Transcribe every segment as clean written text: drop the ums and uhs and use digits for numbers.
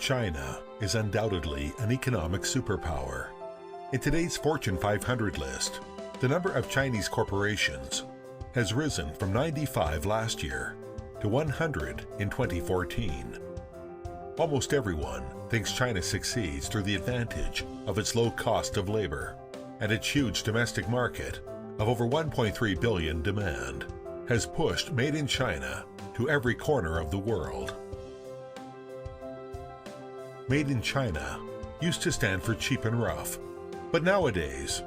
China is undoubtedly an economic superpower. In today's Fortune 500 list, the number of Chinese corporations has risen from 95 last year to 100 in 2014. Almost everyone thinks China succeeds through the advantage of its low cost of labor, and its huge domestic market of over 1.3 billion demand has pushed Made in China to every corner of the world. Made in China used to stand for cheap and rough, but nowadays,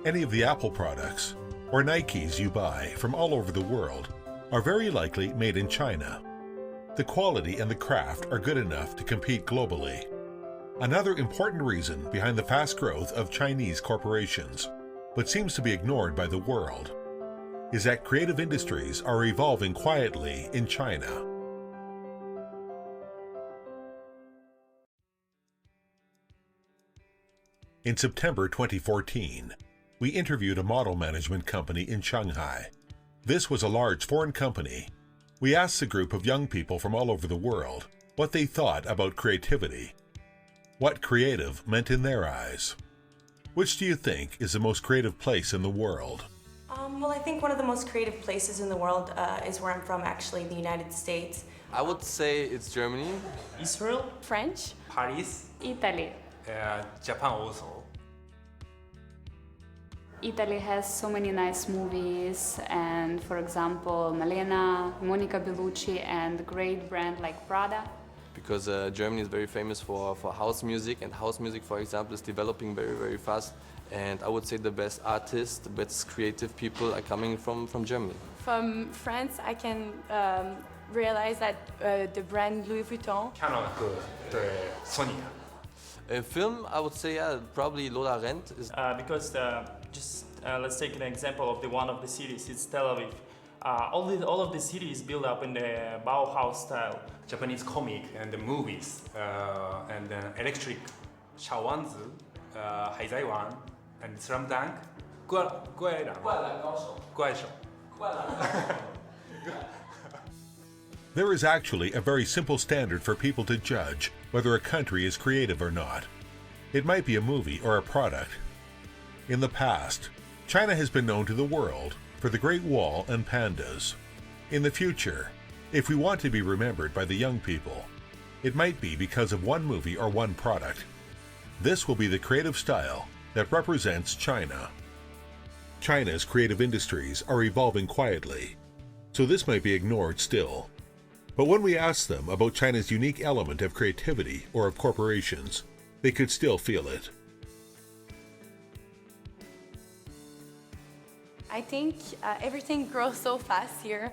any of the Apple products or Nikes you buy from all over the world are very likely made in China. The quality and the craft are good enough to compete globally. Another important reason behind the fast growth of Chinese corporations, but seems to be ignored by the world, is that creative industries are evolving quietly in China. In September 2014, we interviewed a model management company in Shanghai. This was a large foreign company. We asked a group of young people from all over the world what they thought about creativity, what creative meant in their eyes. Which do you think is the most creative place in the world? Well, I think one of the most creative places in the world is where I'm from, actually, the United States. I would say it's Germany. Israel, French, Paris, Italy. Japan also. Italy has so many nice movies, and for example, Malena, Monica Bellucci, and great brand like Prada. Because Germany is very famous for house music, and house music, for example, is developing very, very fast. And I would say the best artists, the best creative people are coming from Germany. From France, I can realize that the brand Louis Vuitton. Canon 对 Sony. Film, I would say, yeah, probably Lola Rent is. Because let's take an example of one of the cities. It's Tel Aviv. All of the city is built up in the Bauhaus style. Japanese comic and the movies and electric 小丸子 海贼王 and Slam Dunk 怪手 There is actually a very simple standard for people to judge whether a country is creative or not. It might be a movie or a product. In the past, China has been known to the world for the Great Wall and pandas. In the future, if we want to be remembered by the young people, it might be because of one movie or one product. This will be the creative style that represents China. China's creative industries are evolving quietly, so this might be ignored still. But when we ask them about China's unique element of creativity or of corporations, they could still feel it. I think everything grows so fast here.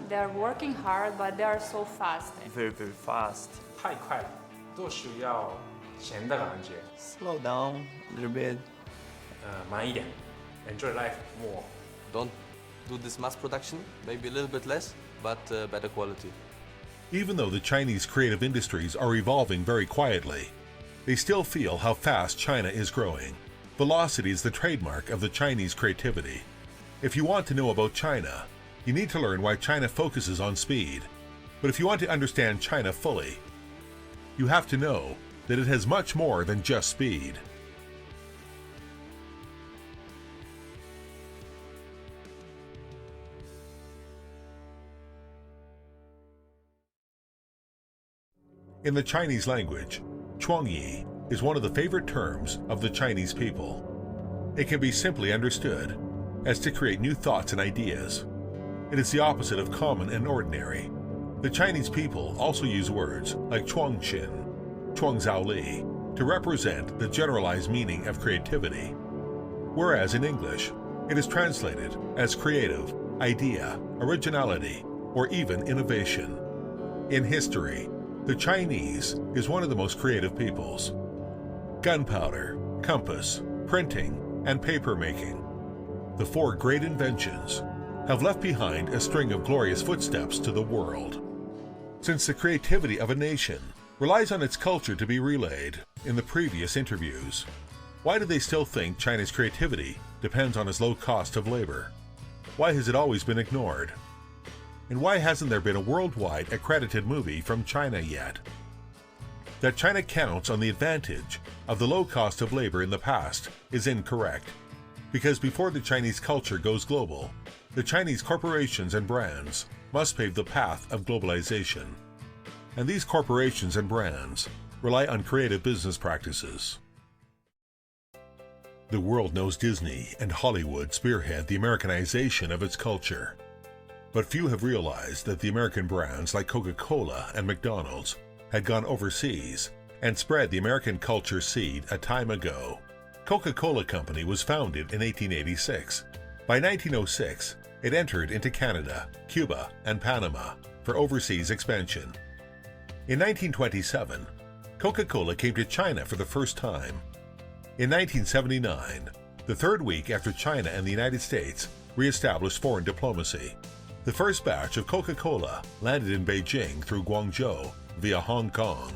They're working hard, but they are so fast. Very, very fast. 太快了都需要闲的感觉 Slow down a little bit. 慢一点 Enjoy life more. Don't do this mass production, maybe a little bit less, but better quality. Even though the Chinese creative industries are evolving very quietly, they still feel how fast China is growing. Velocity is the trademark of the Chinese creativity. If you want to know about China, you need to learn why China focuses on speed. But if you want to understand China fully, you have to know that it has much more than just speed. In the Chinese language, chuangyi is one of the favorite terms of the Chinese people. It can be simply understood as to create new thoughts and ideas. It is the opposite of common and ordinary. The Chinese people also use words like chuangxin, chuangzaoli to represent the generalized meaning of creativity, whereas in English, it is translated as creative, idea, originality, or even innovation. In history, the Chinese is one of the most creative peoples. Gunpowder, compass, printing, and paper making, the four great inventions, have left behind a string of glorious footsteps to the world. Since the creativity of a nation relies on its culture to be relayed in the previous interviews, why do they still think China's creativity depends on its low cost of labor? Why has it always been ignored? And why hasn't there been a worldwide accredited movie from China yet? that China counts on the advantage of the low cost of labor in the past is incorrect, because before the Chinese culture goes global, the Chinese corporations and brands must pave the path of globalization. And these corporations and brands rely on creative business practices. The world knows Disney and Hollywood spearhead the Americanization of its culture. But few have realized that the American brands like Coca-Cola and McDonald's had gone overseas and spread the American culture seed a time ago. Coca-Cola Company was founded in 1886. By 1906, it entered into Canada, Cuba, and Panama for overseas expansion. In 1927, Coca-Cola came to China for the first time. In 1979, the third week after China and the United States re-established foreign diplomacy, the first batch of Coca-Cola landed in Beijing through Guangzhou via Hong Kong.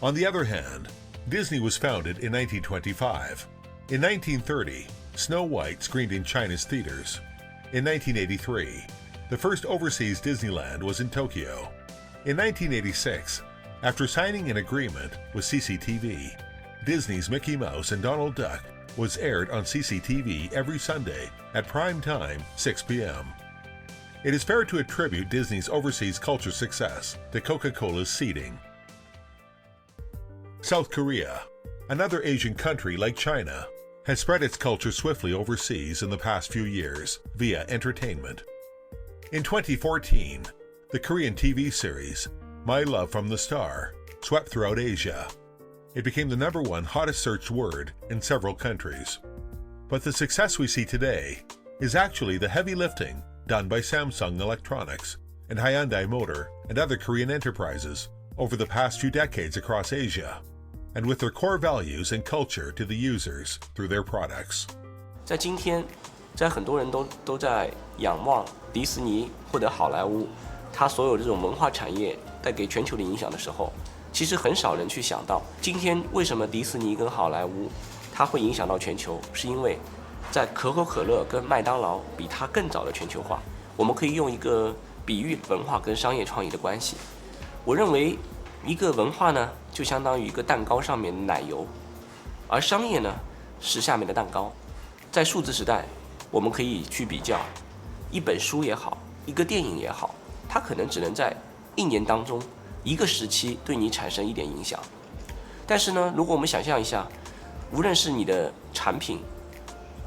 On the other hand, Disney was founded in 1925. In 1930, Snow White screened in China's theaters. In 1983, the first overseas Disneyland was in Tokyo. In 1986, after signing an agreement with CCTV, Disney's Mickey Mouse and Donald Duck was aired on CCTV every Sunday at prime time, 6 p.m. It is fair to attribute Disney's overseas culture success to Coca-Cola's seeding. South Korea, another Asian country like China, has spread its culture swiftly overseas in the past few years via entertainment. In 2014, the Korean TV series My Love from the Star swept throughout Asia. It became the #1 hottest searched word in several countries. But the success we see today is actually the heavy lifting done by Samsung Electronics and Hyundai Motor and other Korean enterprises over the past few decades across Asia, and with their core values and culture to the users through their products. 在今天，在很多人都在仰望迪士尼或者好莱坞，它所有这种文化产业带给全球的影响的时候，其实很少人去想到，今天为什么迪士尼跟好莱坞它会影响到全球，是因为在可口可乐跟麦当劳比它更早的全球化。我们可以用一个比喻文化跟商业创意的关系。我认为一个文化呢，就相当于一个蛋糕上面的奶油，而商业呢是下面的蛋糕。在数字时代，我们可以去比较，一本书也好，一个电影也好，它可能只能在1年当中一个时期对你产生一点影响。但是呢，如果我们想象一下，无论是你的产品、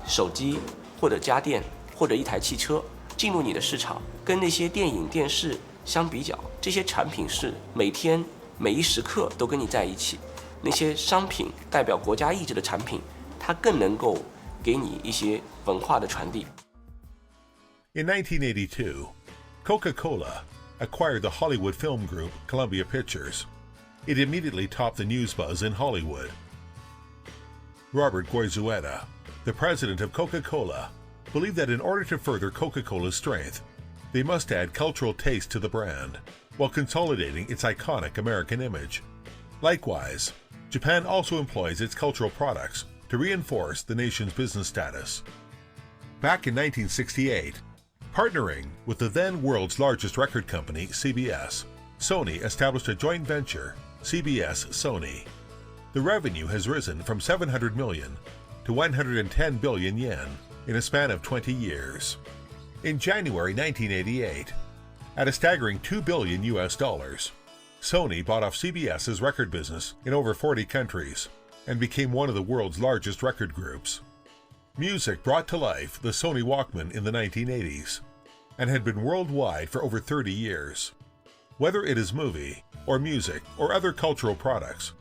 手机或者家电或者一台汽车进入你的市场，跟那些电影电视相比较，这些产品是每天每一时刻都跟你在一起。那些商品代表国家意志的产品，它更能够给你一些文化的传递。In 1982, Coca-Cola acquired the Hollywood film group Columbia Pictures. It immediately topped the news buzz in Hollywood. Robert Goizueta, the president of Coca-Cola, believed that in order to further Coca-Cola's strength, they must add cultural taste to the brand, while consolidating its iconic American image. Likewise, Japan also employs its cultural products to reinforce the nation's business status. Back in 1968, partnering with the then world's largest record company, CBS, Sony established a joint venture, CBS-Sony. The revenue has risen from 700 million to 110 billion yen in a span of 20 years. In January 1988, at a staggering $2 billion, Sony bought off CBS's record business in over 40 countries and became one of the world's largest record groups. Music brought to life the Sony Walkman in the 1980s and had been worldwide for over 30 years. Whether it is movie or music or other cultural products,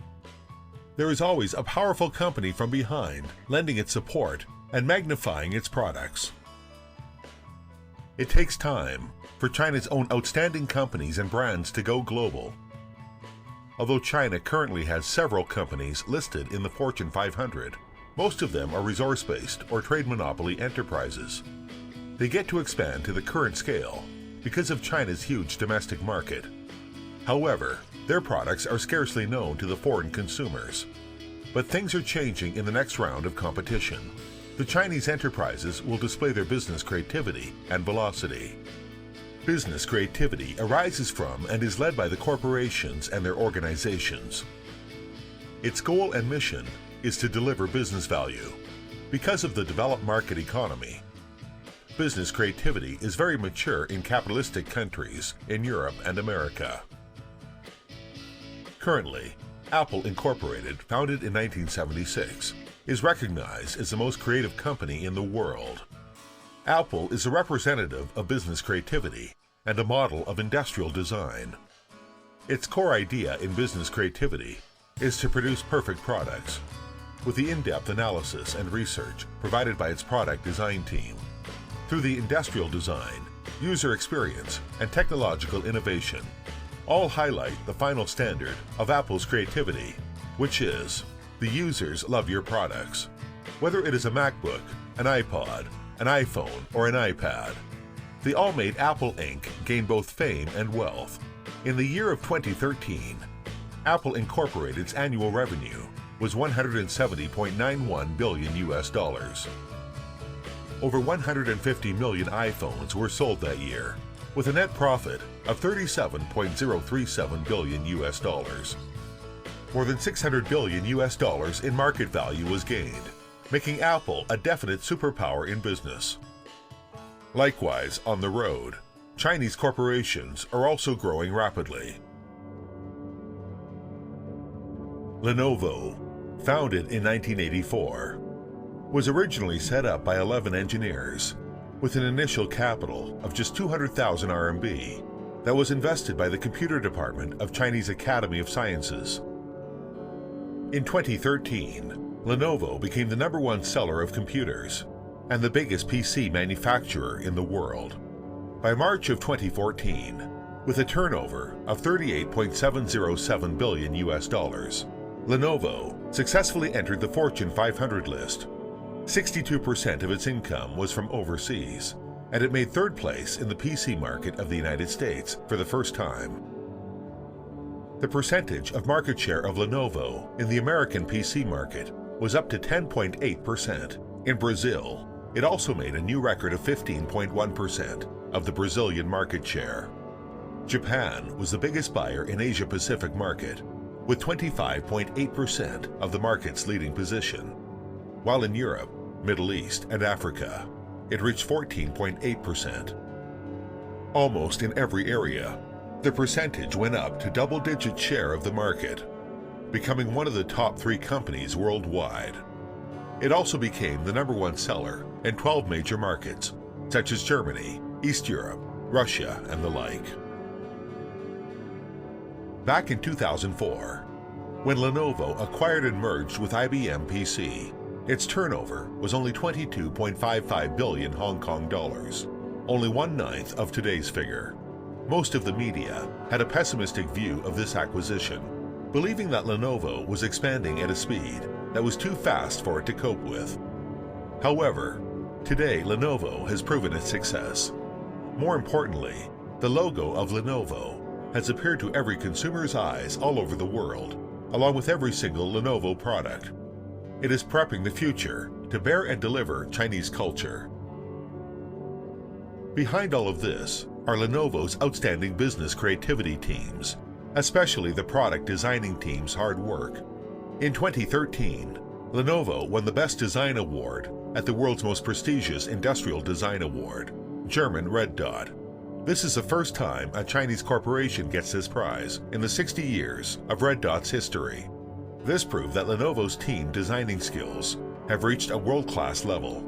there is always a powerful company from behind lending its support and magnifying its products. It takes time for China's own outstanding companies and brands to go global. Although China currently has several companies listed in the Fortune 500, most of them are resource-based or trade monopoly enterprises. They get to expand to the current scale because of China's huge domestic market. However, their products are scarcely known to the foreign consumers. But things are changing in the next round of competition. The Chinese enterprises will display their business creativity and velocity. Business creativity arises from and is led by the corporations and their organizations. Its goal and mission is to deliver business value. Because of the developed market economy, business creativity is very mature in capitalistic countries in Europe and America. Currently, Apple Incorporated, founded in 1976, is recognized as the most creative company in the world. Apple is a representative of business creativity and a model of industrial design. Its core idea in business creativity is to produce perfect products, with the in-depth analysis and research provided by its product design team. Through the industrial design, user experience, and technological innovation, all highlight the final standard of Apple's creativity, which is, the users love your products. Whether it is a MacBook, an iPod, an iPhone, or an iPad, they all made Apple Inc. gain both fame and wealth. In the year of 2013, Apple Incorporated's annual revenue was $170.91 billion. Over 150 million iPhones were sold that year, with a net profit of $37.037 billion. More than $600 billion in market value was gained, making Apple a definite superpower in business. Likewise, on the road, Chinese corporations are also growing rapidly. Lenovo, founded in 1984, was originally set up by 11 engineers with an initial capital of just 200,000 RMB that was invested by the computer department of Chinese Academy of Sciences. In 2013, Lenovo became the #1 seller of computers and the biggest PC manufacturer in the world. By March of 2014, with a turnover of $38.707 billion, Lenovo successfully entered the Fortune 500 list. 62% of its income was from overseas, and it made third place in the PC market of the United States for the first time. The percentage of market share of Lenovo in the American PC market was up to 10.8%. In Brazil, it also made a new record of 15.1% of the Brazilian market share. Japan was the biggest buyer in Asia-Pacific market, with 25.8% of the market's leading position, while in Europe, Middle East, and Africa, it reached 14.8%. Almost in every area, the percentage went up to double-digit share of the market, becoming one of the top 3 companies worldwide. It also became the #1 seller in 12 major markets, such as Germany, East Europe, Russia, and the like. Back in 2004, when Lenovo acquired and merged with IBM PC, its turnover was only 22.55 billion Hong Kong dollars, only 1/9 of today's figure. Most of the media had a pessimistic view of this acquisition, believing that Lenovo was expanding at a speed that was too fast for it to cope with. However, today Lenovo has proven its success. More importantly, the logo of Lenovo has appeared to every consumer's eyes all over the world, along with every single Lenovo product. It is prepping the future to bear and deliver Chinese culture. Behind all of this are Lenovo's outstanding business creativity teams, especially the product designing team's hard work. In 2013, Lenovo won the Best Design Award at the world's most prestigious industrial design award, German Red Dot. This is the first time a Chinese corporation gets this prize in the 60 years of Red Dot's history. This proved that Lenovo's team designing skills have reached a world-class level.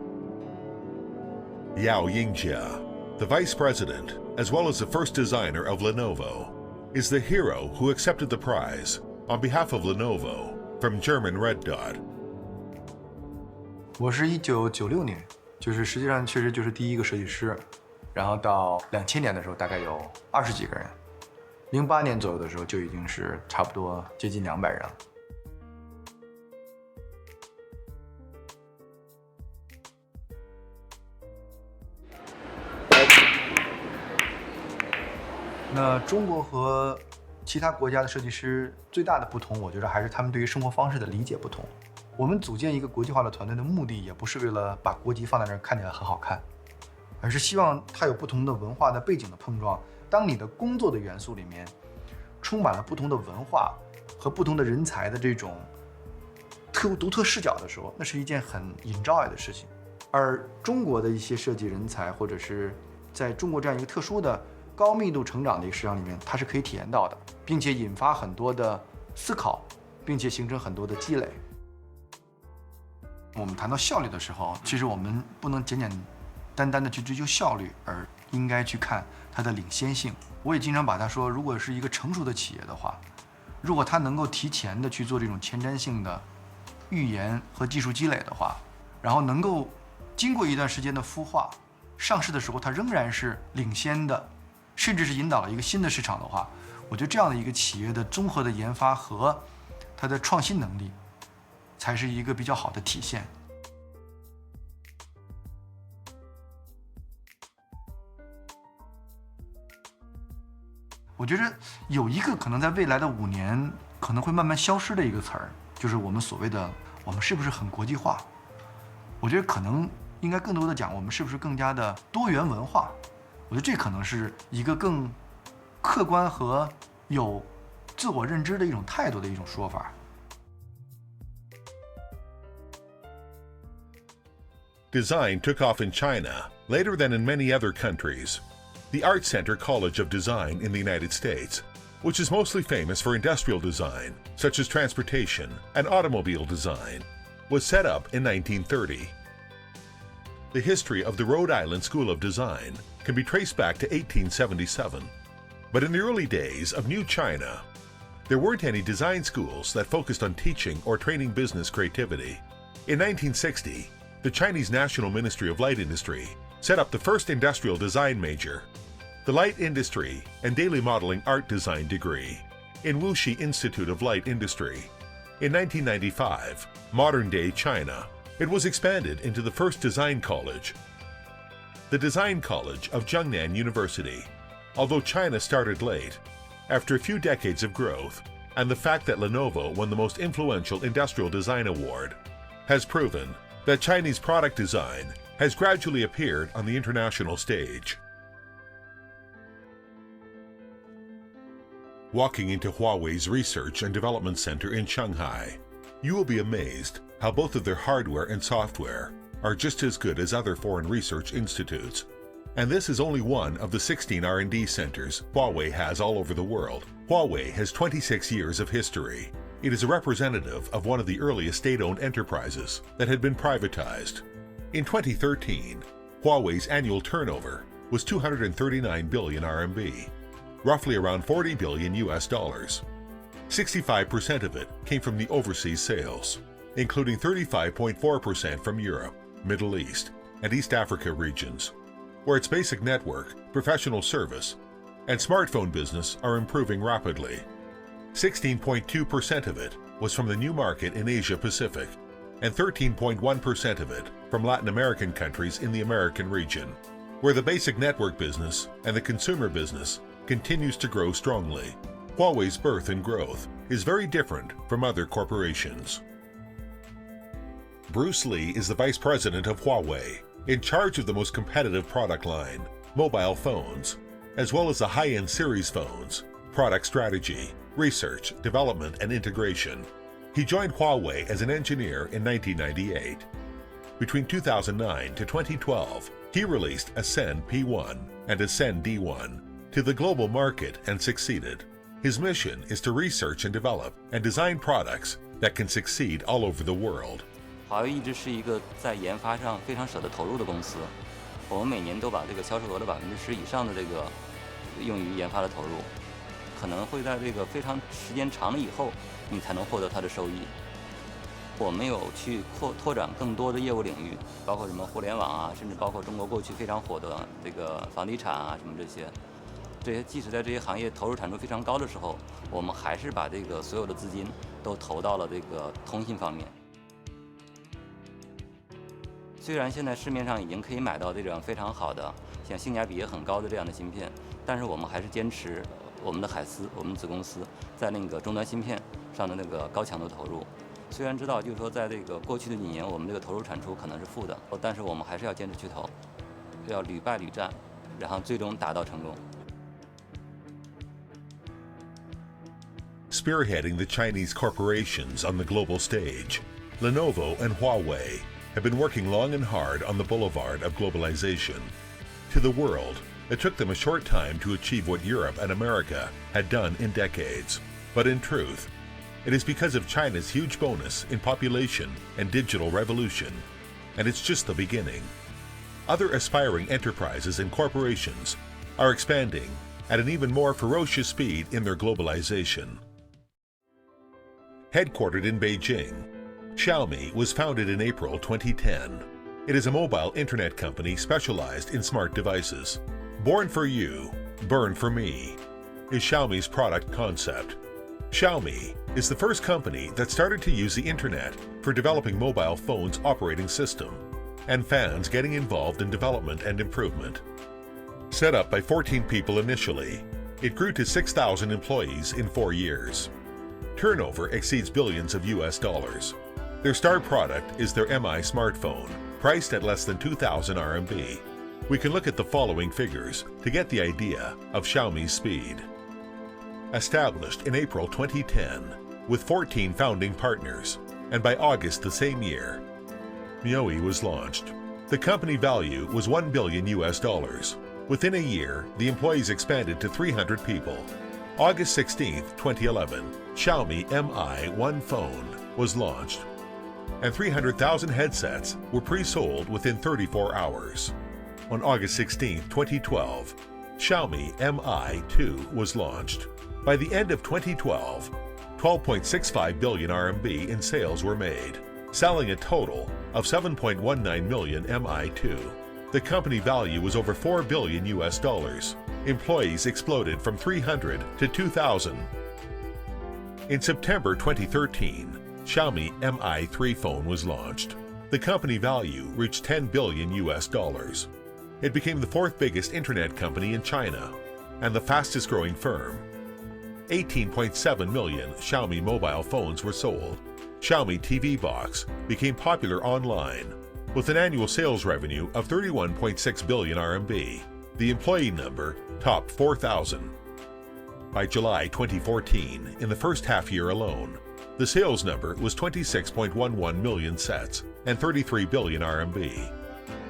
Yao Yingjia, the vice president, as well as the first designer of Lenovo, is the hero who accepted the prize on behalf of Lenovo from German Red Dot. 我是1996年，就是实际上确实就是第一个设计师，然后到2000年的时候大概有20几个人，08年左右的时候就已经是差不多接近200人了。那中国和其他国家的设计师最大的不同，我觉得还是他们对于生活方式的理解不同。我们组建一个国际化的团队的目的，也不是为了把国籍放在那儿看起来很好看，而是希望它有不同的文化的背景的碰撞。当你的工作的元素里面充满了不同的文化和不同的人才的这种客户独特视角的时候，那是一件很enjoy的事情。而中国的一些设计人才，或者是在中国这样一个特殊的高密度成长的一个市场里面，它是可以体验到的，并且引发很多的思考，并且形成很多的积累。我们谈到效率的时候，其实我们不能简简单单的去追求效率，而应该去看它的领先性。我也经常把它说，如果是一个成熟的企业的话，如果它能够提前的去做这种前瞻性的预研和技术积累的话，然后能够经过一段时间的孵化，上市的时候它仍然是领先的，甚至是引导了一个新的市场的话，我觉得这样的一个企业的综合的研发和它的创新能力才是一个比较好的体现。我觉得有一个可能在未来的5年可能会慢慢消失的一个词儿，就是我们所谓的我们是不是很国际化？我觉得可能应该更多的讲我们是不是更加的多元文化。我觉得这可能是一个更客观和有自我认知的一种态度的一种说法。Design took off in China later than in many other countries. The Art Center College of Design in the United States, which is mostly famous for industrial design, such as transportation and automobile design, was set up in 1930. The history of the Rhode Island School of Design can be traced back to 1877. But in the early days of New China, there weren't any design schools that focused on teaching or training business creativity. In 1960, the Chinese National Ministry of Light Industry set up the first industrial design major, the Light Industry and Daily Modeling Art Design degree, in Wuxi Institute of Light Industry. In 1995, modern-day China, it was expanded into the first design college, the Design College of Zhengnan University. Although China started late, after a few decades of growth, and the fact that Lenovo won the most influential industrial design award, has proven that Chinese product design has gradually appeared on the international stage. Walking into Huawei's Research and Development Center in Shanghai, you will be amazed how both of their hardware and software are just as good as other foreign research institutes. And this is only one of the 16 R&D centers Huawei has all over the world. Huawei has 26 years of history. It is a representative of one of the earliest state-owned enterprises that had been privatized. In 2013, Huawei's annual turnover was 239 billion RMB, roughly around 40 billion US dollars. 65% of it came from the overseas sales, including 35.4% from Europe, Middle East, and East Africa regions, where its basic network, professional service, and smartphone business are improving rapidly. 16.2% of it was from the new market in Asia Pacific, and 13.1% of it from Latin American countries in the American region, where the basic network business and the consumer business continues to grow strongly. Huawei's birth and growth is very different from other corporations. Bruce Lee is the vice president of Huawei, in charge of the most competitive product line, mobile phones, as well as the high-end series phones, product strategy, research, development, and integration. He joined Huawei as an engineer in 1998. Between 2009 to 2012, he released Ascend P1 and Ascend D1 to the global market and succeeded. His mission is to research and develop and design products that can succeed all over the world. 华为一直是一个在研发上非常舍得投入的公司，我们每年都把这个销售额的10%以上的这个用于研发的投入，可能会在这个非常时间长了以后，你才能获得它的收益。我们有去拓展更多的业务领域，包括什么互联网啊，甚至包括中国过去非常火的这个房地产啊什么这些。这些即使在这些行业投入产出非常高的时候，我们还是把这个所有的资金都投到了这个通信方面。虽然现在市面上已经可以买到这种非常好的、像性价比也很高的这样的芯片，但是我们还是坚持我们的海思，我们子公司在那个终端芯片上的那个高强度投入。虽然知道就是说在这个过去的几年我们这个投入产出可能是负的，但是我们还是要坚持去投，要屡败屡战，然后最终达到成功。Spearheading the Chinese corporations on the global stage, Lenovo and Huawei have been working long and hard on the boulevard of globalization. To the world, it took them a short time to achieve what Europe and America had done in decades. But in truth, it is because of China's huge bonus in population and digital revolution, and it's just the beginning. Other aspiring enterprises and corporations are expanding at an even more ferocious speed in their globalization. Headquartered in Beijing, Xiaomi was founded in April 2010. It is a mobile internet company specialized in smart devices. Born for you, burn for me is Xiaomi's product concept. Xiaomi is the first company that started to use the internet for developing mobile phones' operating system, and fans getting involved in development and improvement. Set up by 14 people initially, it grew to 6,000 employees in 4 years. Turnover exceeds billions of US dollars. Their star product is their Mi smartphone, priced at less than 2,000 RMB. We can look at the following figures to get the idea of Xiaomi's speed. Established in April 2010 with 14 founding partners, and by August the same year, MIUI was launched. The company value was $1 billion US dollars. Within a year, the employees expanded to 300 people. August 16, 2011, Xiaomi Mi 1 phone was launched, and 300,000 headsets were pre-sold within 34 hours. On August 16, 2012, Xiaomi Mi 2 was launched. By the end of 2012, 12.65 billion RMB in sales were made, selling a total of 7.19 million Mi 2. The company value was over $4 billion US dollars. Employees exploded from 300 to 2,000. In September 2013, Xiaomi Mi 3 phone was launched. The company value reached $10 billion US dollars. It became the 4th biggest internet company in China and the fastest growing firm. 18.7 million Xiaomi mobile phones were sold. Xiaomi TV Box became popular online with an annual sales revenue of 31.6 billion RMB. The employee number topped 4,000. By July 2014, in the first half year alone, the sales number was 26.11 million sets and 33 billion RMB.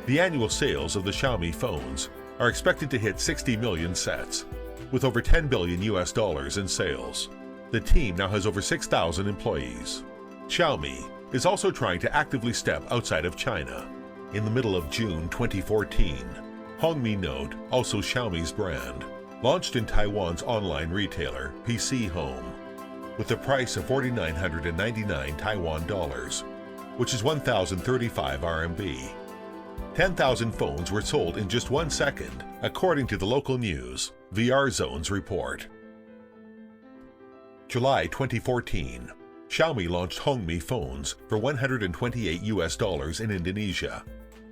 The annual sales of the Xiaomi phones are expected to hit 60 million sets, with over $10 billion US dollars in sales. The team now has over 6,000 employees. Xiaomi is also trying to actively step outside of China. In the middle of June 2014, Hongmi Note, also Xiaomi's brand, launched in Taiwan's online retailer PC Home with a price of 4,999 Taiwan dollars, which is 1,035 RMB. 10,000 phones were sold in just 1 second, according to the local news VR Zone's report. July 2014, Xiaomi launched Hongmi phones for 128 US dollars in Indonesia.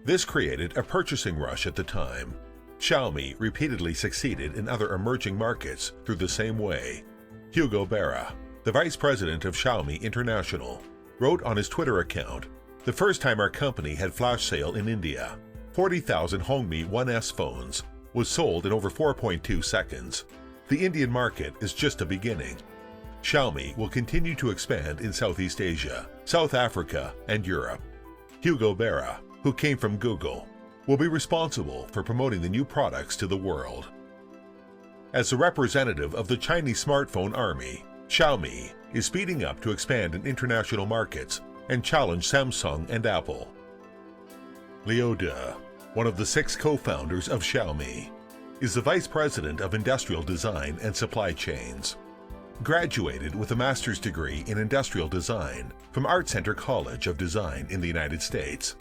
This created a purchasing rush at the time. Xiaomi repeatedly succeeded in other emerging markets through the same way. Hugo Berra, the vice president of Xiaomi International, wrote on his Twitter account, "The first time our company had flash sale in India, 40,000 Hongmi 1S phones was sold in over 4.2 seconds. The Indian market is just a beginning. Xiaomi will continue to expand in Southeast Asia, South Africa, and Europe." Hugo Berra, who came from Google, will be responsible for promoting the new products to the world. As a representative of the Chinese smartphone army, Xiaomi is speeding up to expand in international markets and challenge Samsung and Apple. Liu De, one of the 6 co-founders of Xiaomi, is the Vice President of Industrial Design and Supply Chains. Graduated with a master's degree in industrial design from Art Center College of Design in the United States.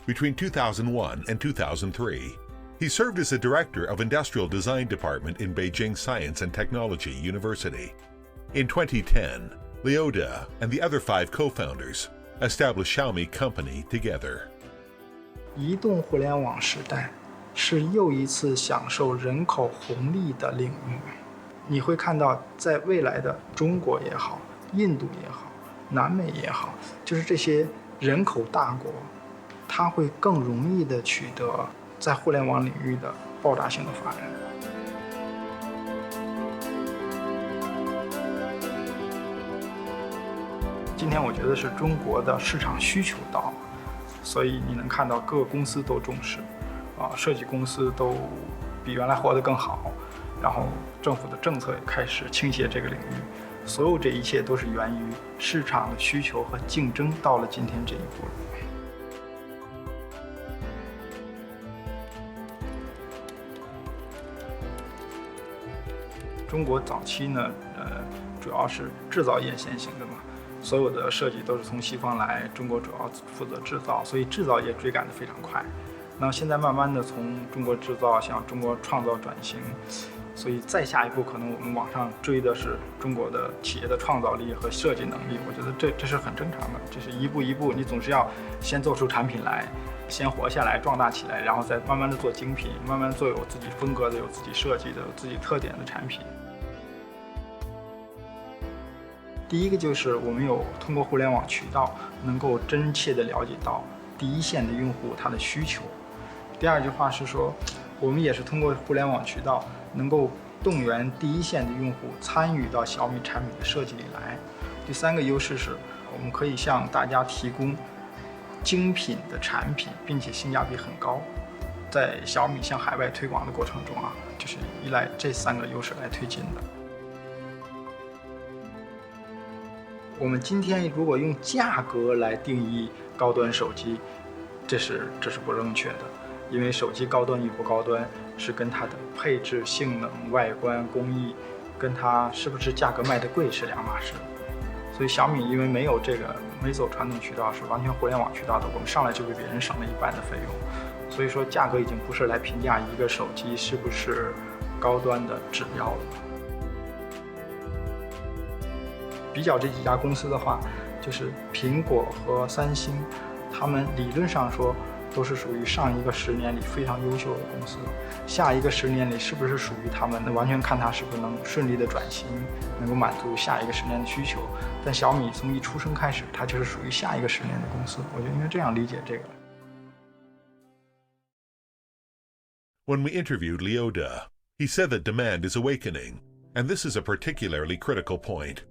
Between 2001 and 2003, he served as the Director of Industrial Design Department in Beijing Science and Technology University. In 2010, Liu De and the other 5 co-founders established Xiaomi Company together. 移动互联网时代是又一次享受人口红利的领域。你会看到，在未来的中国也好、印度也好、南美也好，就是这些人口大国，它会更容易的取得在互联网领域的爆炸性的发展。经天我觉得是中国的市场需求到了，所以你能看到各个公司都重视，设计公司都比原来活得更好，然后政府的政策也开始倾斜这个领域，所有这一切都是源于市场的需求和竞争到了今天这一步了。中国早期呢，主要是制造业先行的嘛，所有的设计都是从西方来，中国主要负责制造，所以制造业追赶得非常快。那现在慢慢的从中国制造向中国创造转型，所以再下一步可能我们往上追的是中国的企业的创造力和设计能力。我觉得这是很正常的，这是一步一步，你总是要先做出产品来，先活下来，壮大起来，然后再慢慢的做精品，慢慢做有自己风格的、有自己设计的、有自己特点的产品。第一个就是我们有通过互联网渠道能够真切地了解到第一线的用户他的需求。第二句话是说，我们也是通过互联网渠道能够动员第一线的用户参与到小米产品的设计里来。第三个优势是我们可以向大家提供精品的产品，并且性价比很高。在小米向海外推广的过程中就是依赖这3个优势来推进的。我们今天如果用价格来定义高端手机，这是不正确的，因为手机高端与不高端是跟它的配置、性能、外观、工艺，跟它是不是价格卖得贵是两码事。所以小米因为没走传统渠道，是完全互联网渠道的，我们上来就比别人省了1半的费用，所以说价格已经不是来评价一个手机是不是高端的指标了。比较这几家公司的话，就是苹果和三星，他们理论上说都是属于上一个10年里非常优秀的公司，下一个10年里是不是属于他们，那完全看它是不是能顺利的转型，能够满足下一个10年的需求。但小米从一出生开始，它就是属于下一个10年的公司，我觉得应该这样理解这个。When we interviewed Liu De, he said that demand is awakening, and this is a particularly critical point.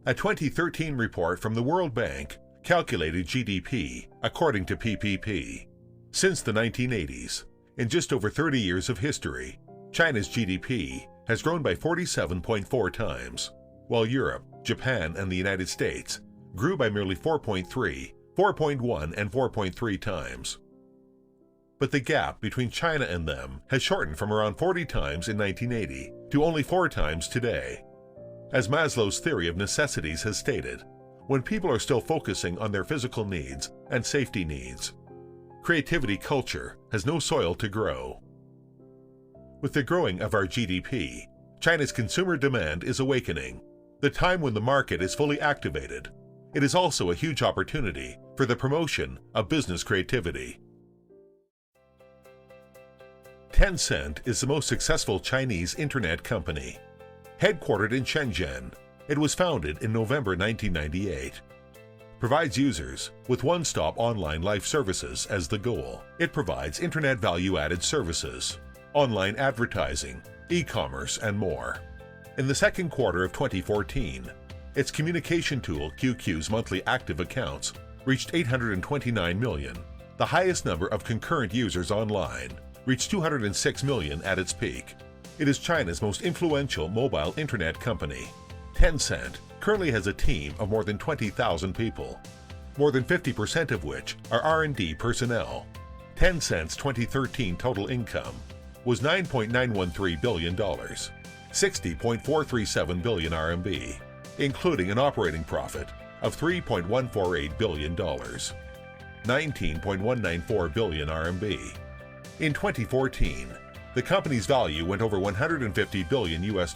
A 2013 report from the World Bank calculated GDP according to PPP. Since the 1980s, in just over 30 years of history, China's GDP has grown by 47.4 times, while Europe, Japan, and the United States grew by merely 4.3, 4.1, and 4.3 times. But the gap between China and them has shortened from around 40 times in 1980 to only 4 times today. As Maslow's theory of necessities has stated, when people are still focusing on their physical needs and safety needs, creativity culture has no soil to grow. With the growing of our GDP, China's consumer demand is awakening, the time when the market is fully activated. It is also a huge opportunity for the promotion of business creativity. Tencent is the most successful Chinese internet company. Headquartered in Shenzhen, it was founded in November 1998. Provides users with one-stop online life services as the goal. It provides internet value-added services, online advertising, e-commerce, and more. In the second quarter of 2014, its communication tool QQ's monthly active accounts reached 829 million. The highest number of concurrent users online reached 206 million at its peak. It is China's most influential mobile internet company. Tencent currently has a team of more than 20,000 people, more than 50% of which are R&D personnel. Tencent's 2013 total income was $9.913 billion, 60.437 billion RMB, including an operating profit of $3.148 billion, 19.194 billion RMB. In 2014, the company's value went over $150 billion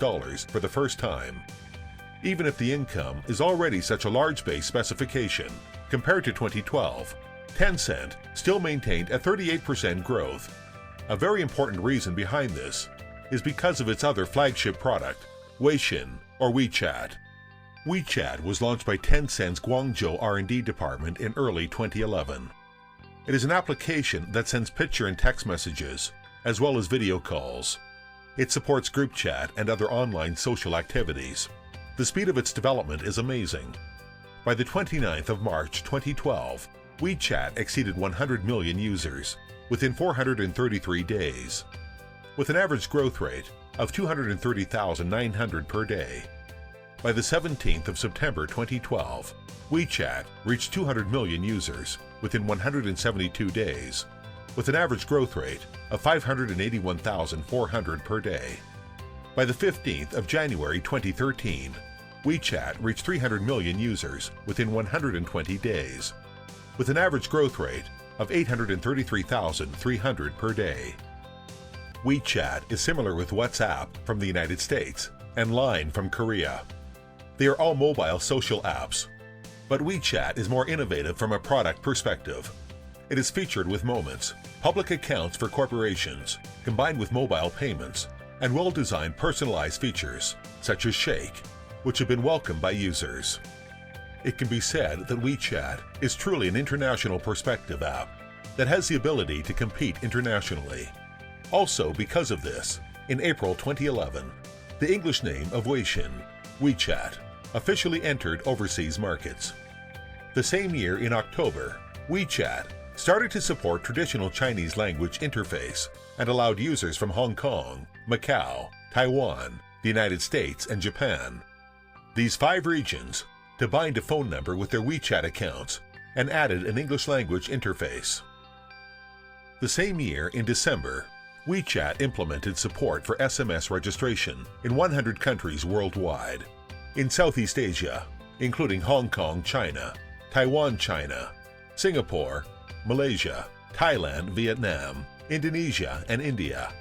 for the first time. Even if the income is already such a large base specification, compared to 2012, Tencent still maintained a 38% growth. A very important reason behind this is because of its other flagship product, Weixin, or WeChat. WeChat was launched by Tencent's Guangzhou R&D department in early 2011. It is an application that sends picture and text messages, as well as video calls. It supports group chat and other online social activities. The speed of its development is amazing. By the 29th of March 2012, WeChat exceeded 100 million users within 433 days, with an average growth rate of 230,900 per day. By the 17th of September 2012, WeChat reached 200 million users within 172 days, with an average growth rate of 581,400 per day. By the 15th of January 2013, WeChat reached 300 million users within 120 days, with an average growth rate of 833,300 per day. WeChat is similar with WhatsApp from the United States and Line from Korea. They are all mobile social apps, but WeChat is more innovative from a product perspective. It is featured with moments, public accounts for corporations, combined with mobile payments, and well-designed personalized features, such as Shake, which have been welcomed by users. It can be said that WeChat is truly an international perspective app that has the ability to compete internationally. Also, because of this, in April 2011, the English name of Weixin, WeChat, officially entered overseas markets. The same year, in October, WeChat started to support traditional Chinese language interface and allowed users from Hong Kong, Macau, Taiwan, the United States, and Japan, these 5 regions, to bind a phone number with their WeChat accounts and added an English language interface. The same year, in December, WeChat implemented support for SMS registration in 100 countries worldwide. In Southeast Asia, including Hong Kong, China, Taiwan, China, Singapore, Malaysia, Thailand, Vietnam, Indonesia, and India.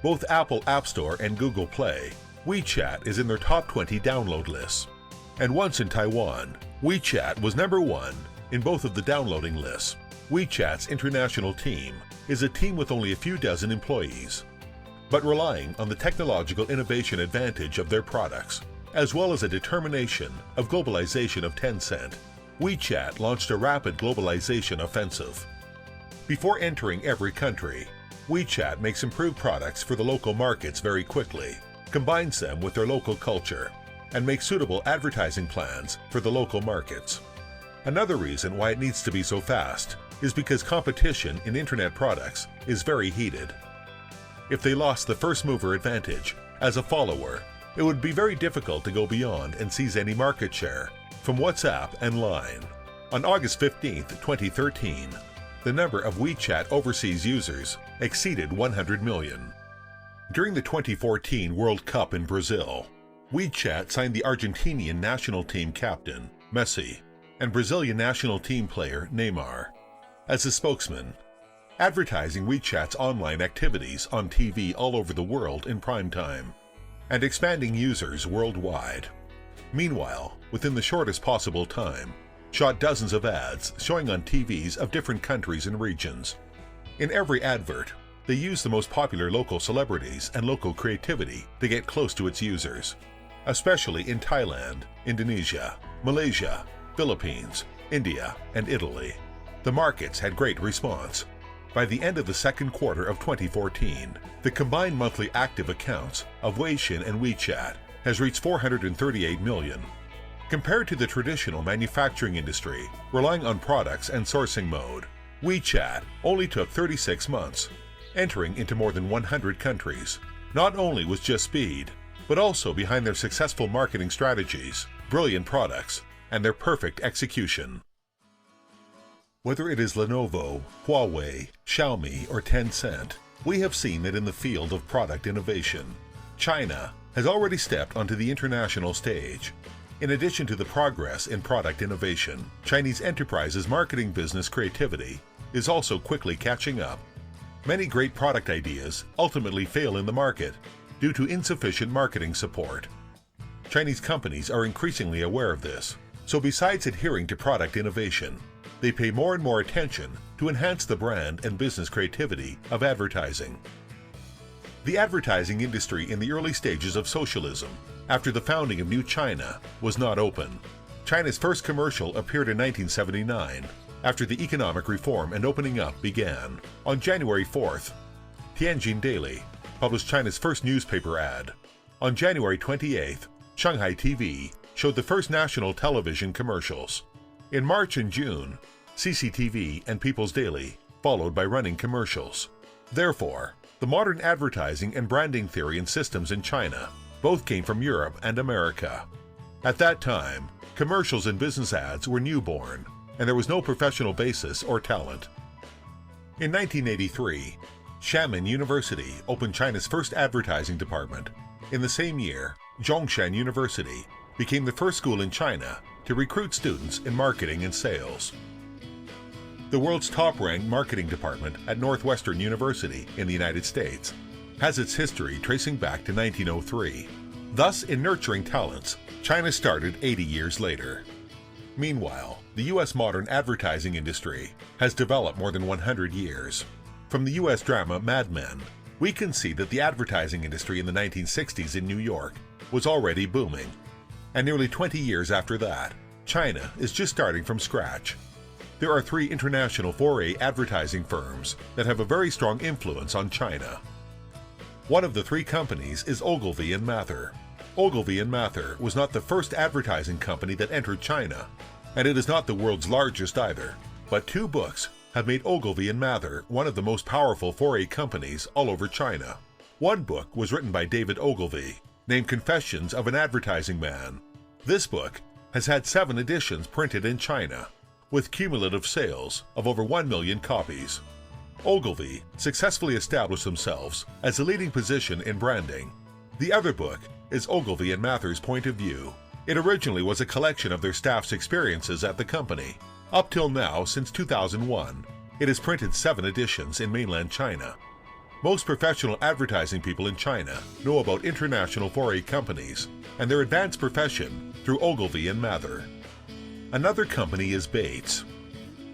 Both Apple App Store and Google Play, WeChat is in their top 20 download lists. And once in Taiwan, WeChat was number 1 in both of the downloading lists. WeChat's international team is a team with only a few dozen employees, but relying on the technological innovation advantage of their products, as well as a determination of globalization of Tencent, WeChat launched a rapid globalization offensive. Before entering every country, WeChat makes improved products for the local markets very quickly, combines them with their local culture, and makes suitable advertising plans for the local markets. Another reason why it needs to be so fast is because competition in internet products is very heated. If they lost the first mover advantage, as a follower, it would be very difficult to go beyond and seize any market share from WhatsApp and Line. On August 15, 2013, the number of WeChat overseas users exceeded 100 million. During the 2014 World Cup in Brazil, WeChat signed the Argentinian national team captain, Messi, and Brazilian national team player, Neymar, as a spokesman, advertising WeChat's online activities on TV all over the world in prime time, and expanding users worldwide. Meanwhile, within the shortest possible time, shot dozens of ads showing on TVs of different countries and regions. In every advert, they use the most popular local celebrities and local creativity to get close to its users, especially in Thailand, Indonesia, Malaysia, Philippines, India, and Italy. The markets had great response. By the end of the second quarter of 2014, the combined monthly active accounts of Weixin and WeChat has reached 438 million. Compared to the traditional manufacturing industry, relying on products and sourcing mode, WeChat only took 36 months, entering into more than 100 countries. Not only was just speed, but also behind their successful marketing strategies, brilliant products, and their perfect execution. Whether it is Lenovo, Huawei, Xiaomi, or Tencent, we have seen that in the field of product innovation, China has already stepped onto the international stage. In addition to the progress in product innovation, Chinese enterprises' marketing business creativity is also quickly catching up. Many great product ideas ultimately fail in the market due to insufficient marketing support. Chinese companies are increasingly aware of this, so besides adhering to product innovation, they pay more and more attention to enhance the brand and business creativity of advertising. The advertising industry in the early stages of socialism, after the founding of New China, was not open. China's first commercial appeared in 1979, after the economic reform and opening up began. On January 4th, Tianjin Daily published China's first newspaper ad. On January 28th, Shanghai TV showed the first national television commercials. In March and June, CCTV and People's Daily followed by running commercials. Therefore, the modern advertising and branding theory and systems in China both came from Europe and America. At that time, commercials and business ads were newborn, and there was no professional basis or talent. In 1983, Xiamen University opened China's first advertising department. In the same year, Zhongshan University became the first school in China to recruit students in marketing and sales. The world's top-ranked marketing department at Northwestern University in the United States has its history tracing back to 1903. Thus, in nurturing talents, China started 80 years later. Meanwhile, the U.S. modern advertising industry has developed more than 100 years. From the U.S. drama Mad Men, we can see that the advertising industry in the 1960s in New York was already booming. And nearly 20 years after that, China is just starting from scratch. There are 3 international foray advertising firms that have a very strong influence on China. One of the 3 companies is Ogilvy & Mather. Ogilvy & Mather was not the first advertising company that entered China, and it is not the world's largest either, but 2 books have made Ogilvy & Mather one of the most powerful foray companies all over China. One book was written by David Ogilvy, named Confessions of an Advertising Man. This book has had 7 editions printed in China, with cumulative sales of over 1 million copies. Ogilvy successfully established themselves as a leading position in branding. The other book is Ogilvy & Mather's Point of View. It originally was a collection of their staff's experiences at the company. Up till now, since 2001, it has printed 7 editions in mainland China. Most professional advertising people in China know about international foray companies and their advanced profession through Ogilvy & Mather. Another company is Bates.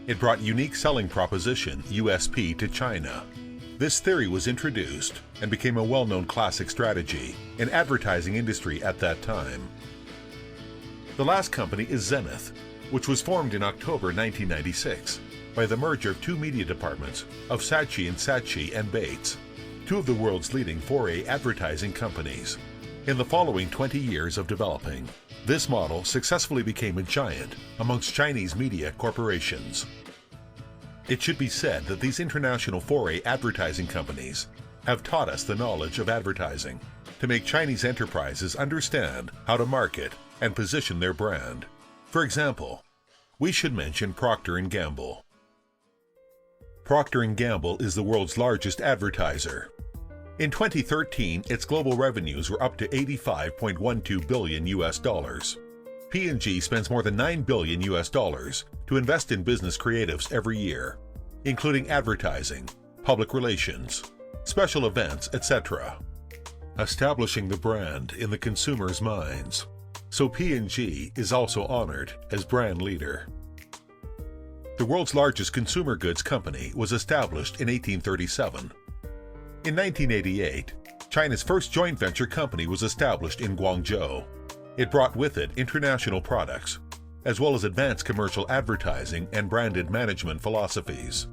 It brought unique selling proposition, USP, to China. This theory was introduced and became a well-known classic strategy in advertising industry at that time. The last company is Zenith, which was formed in October 1996 by the merger of 2 media departments of Saatchi & Saatchi and Bates, 2 of the world's leading foray advertising companies. In the following 20 years of developing, this model successfully became a giant amongst Chinese media corporations. It should be said that these international foray advertising companies have taught us the knowledge of advertising to make Chinese enterprises understand how to market and position their brand. For example, we should mention Procter & Gamble. Procter & Gamble is the world's largest advertiser. In 2013, its global revenues were up to $85.12 billion US. P&G spends more than $9 billion US to invest in business creatives every year, including advertising, public relations, special events, etc., establishing the brand in the consumer's minds. So P&G is also honored as brand leader. The world's largest consumer goods company was established in 1837. In 1988, China's first joint venture company was established in Guangzhou. It brought with it international products, as well as advanced commercial advertising and branded management philosophies.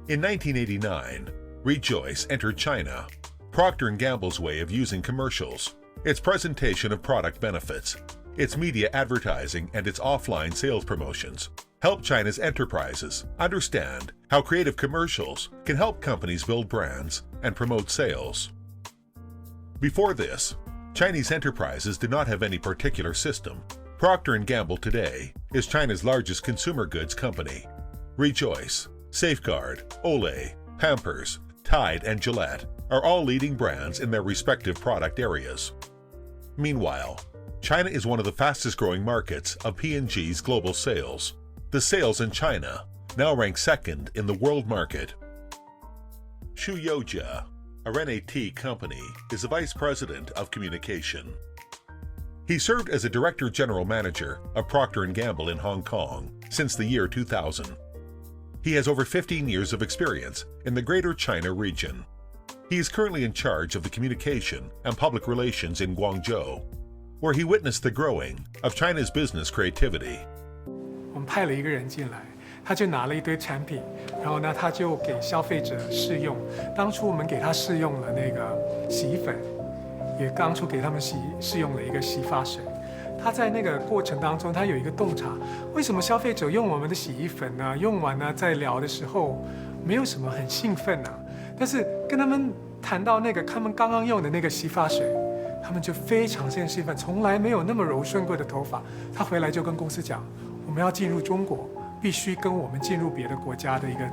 In 1989, Rejoice entered China. Procter & Gamble's way of using commercials, its presentation of product benefits, its media advertising, and its offline sales promotions help China's enterprises understand how creative commercials can help companies build brands and promote sales. Before this, Chinese enterprises did not have any particular system. Procter & Gamble today is China's largest consumer goods company. Rejoice, Safeguard, Olay, Pampers, Tide, and Gillette are all leading brands in their respective product areas. Meanwhile, China is one of the fastest growing markets of P&G's global sales. The sales in China now rank 2nd in the world market. Xu Youjia, a RNAT company, is the Vice President of Communication. He served as a Director General Manager of Procter & Gamble in Hong Kong since the year 2000. He has over 15 years of experience in the Greater China region. He is currently in charge of the communication and public relations in Guangzhou, where he witnessed the growing of China's business creativity. 我们派了一个人进来，他就拿了一堆产品，然后呢，他就给消费者试用。当初我们给他试用了那个洗衣粉，也当初给他们试用了一个洗发水。他在那个过程当中，他有一个洞察，为什么消费者用我们的洗衣粉呢？用完呢，在聊的时候没有什么很兴奋啊，但是跟他们谈到那个他们刚刚用的那个洗发水，他们就非常兴奋，从来没有那么柔顺过的头发。他回来就跟公司讲，我们要进入中国，必须跟我们进入别的国家的一个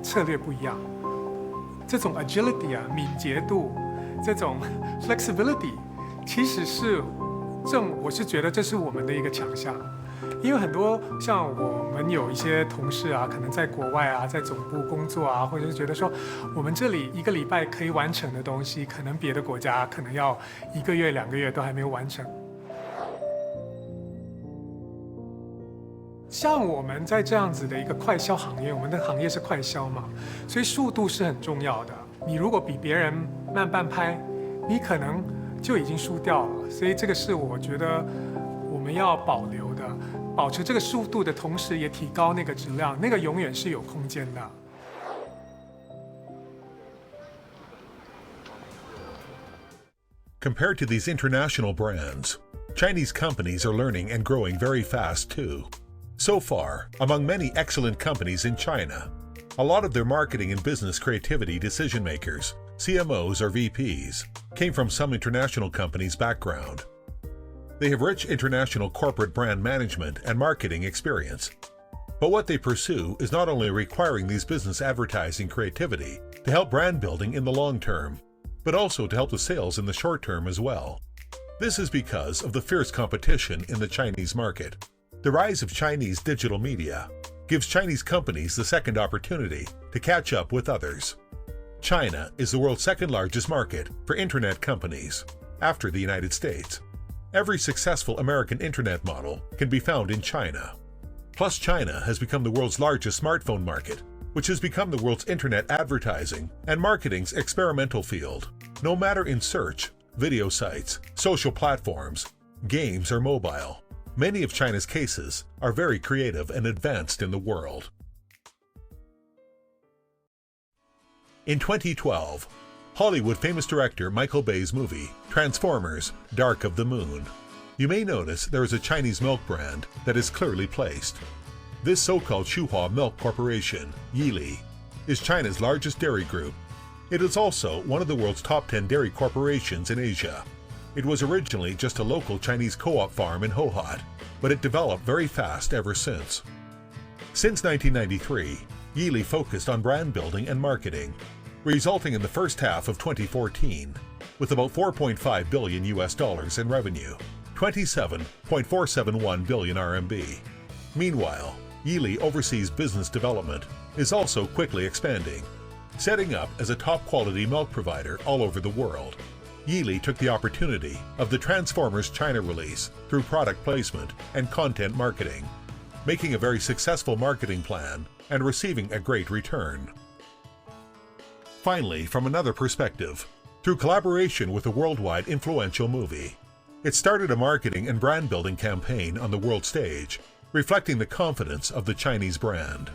策略不一样。这种 agility 啊，敏捷度，这种 flexibility， 其实是我是觉得这是我们的一个强项。因为很多像我们有一些同事啊，可能在国外啊，在总部工作啊，或者是觉得说，我们这里1个礼拜可以完成的东西，可能别的国家可能要1个月、2个月都还没有完成。像我们在这样子的一个快销行业，我们的行业是快销嘛，所以速度是很重要的。你如果比别人慢半拍，你可能就已经输掉了。所以这个是我觉得我们要保留的。保持这个速度的同时，也提高那个质量，那个永远是有空间的。Compared to these international brands, Chinese companies are learning and growing very fast too. So far, among many excellent companies in China, a lot of their marketing and business creativity decision makers, CMOs or VPs, came from some international companies' background. They have rich international corporate brand management and marketing experience. But what they pursue is not only requiring these business advertising creativity to help brand building in the long term, but also to help the sales in the short term as well. This is because of the fierce competition in the Chinese market. The rise of Chinese digital media gives Chinese companies the second opportunity to catch up with others. China is the world's second largest market for internet companies, after the United States. Every successful American internet model can be found in China. Plus, China has become the world's largest smartphone market, which has become the world's internet advertising and marketing's experimental field. No matter in search, video sites, social platforms, games, or mobile, many of China's cases are very creative and advanced in the world. In 2012, Hollywood famous director Michael Bay's movie, Transformers: Dark of the Moon. You may notice there is a Chinese milk brand that is clearly placed. This so-called Shuhua Milk Corporation, Yili, is China's largest dairy group. It is also one of the world's top 10 dairy corporations in Asia. It was originally just a local Chinese co-op farm in Hohhot, but it developed very fast ever since. Since 1993, Yili focused on brand building and marketing, resulting in the first half of 2014 with about $4.5 billion in revenue, 27.471 billion RMB. Meanwhile, Yili overseas business development is also quickly expanding, setting up as a top-quality milk provider all over the world. Yili took the opportunity of the Transformers China release through product placement and content marketing, making a very successful marketing plan and receiving a great return. Finally, from another perspective, through collaboration with a worldwide influential movie, it started a marketing and brand building campaign on the world stage, reflecting the confidence of the Chinese brand.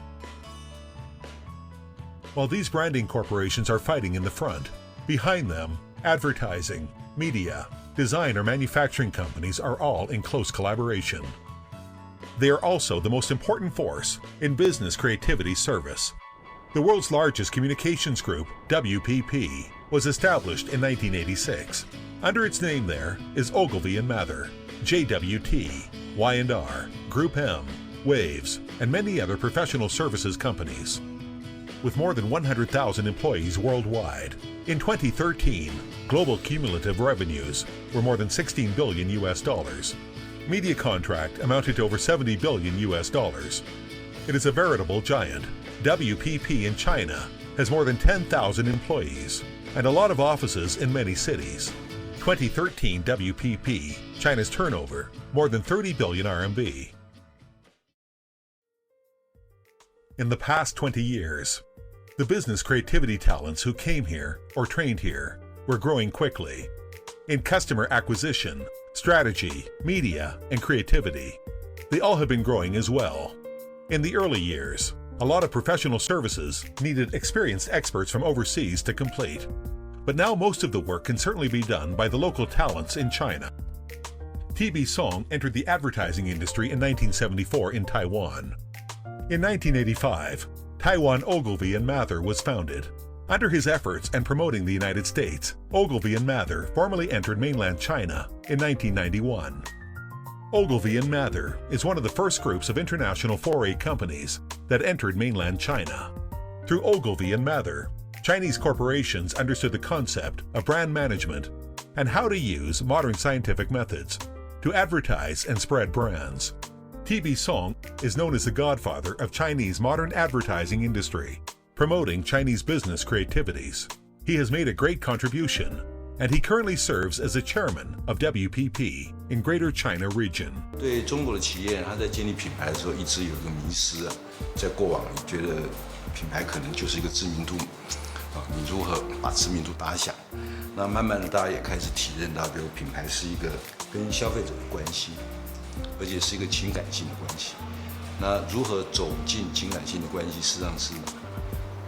While these branding corporations are fighting in the front, behind them, advertising, media, design or manufacturing companies are all in close collaboration. They are also the most important force in business creativity service. The world's largest communications group, WPP, was established in 1986. Under its name there is Ogilvy & Mather, JWT, Y&R, Group M, Waves, and many other professional services companies. With more than 100,000 employees worldwide, in 2013, global cumulative revenues were more than $16 billion. Media contract amounted to over $70 billion. It is a veritable giant. WPP in China has more than 10,000 employees and a lot of offices in many cities. 2013 WPP, China's turnover, more than 30 billion RMB. In the past 20 years, the business creativity talents who came here or trained here were growing quickly. In customer acquisition, strategy, media, and creativity, they all have been growing as well. In the early years, a lot of professional services needed experienced experts from overseas to complete. But now most of the work can certainly be done by the local talents in China. TB Song entered the advertising industry in 1974 in Taiwan. In 1985, Taiwan Ogilvy and Mather was founded. Under his efforts and promoting the United States, Ogilvy and Mather formally entered mainland China in 1991. Ogilvy and Mather is one of the first groups of international foray companies that entered mainland China. Through Ogilvy and Mather, Chinese corporations understood the concept of brand management and how to use modern scientific methods to advertise and spread brands. TB Song is known as the godfather of Chinese modern advertising industry, promoting Chinese business creativities. He has made a great contribution, and he currently serves as the chairman of WPP in Greater China region. 对中国的企业，他在建立品牌的时候，一直有一个迷思啊，在过往觉得品牌可能就是一个知名度，你如何把知名度打响？那慢慢的，大家也开始体认到，比如品牌是一个跟消费者的关系，而且是一个情感性的关系。那如何走进情感性的关系，实际上是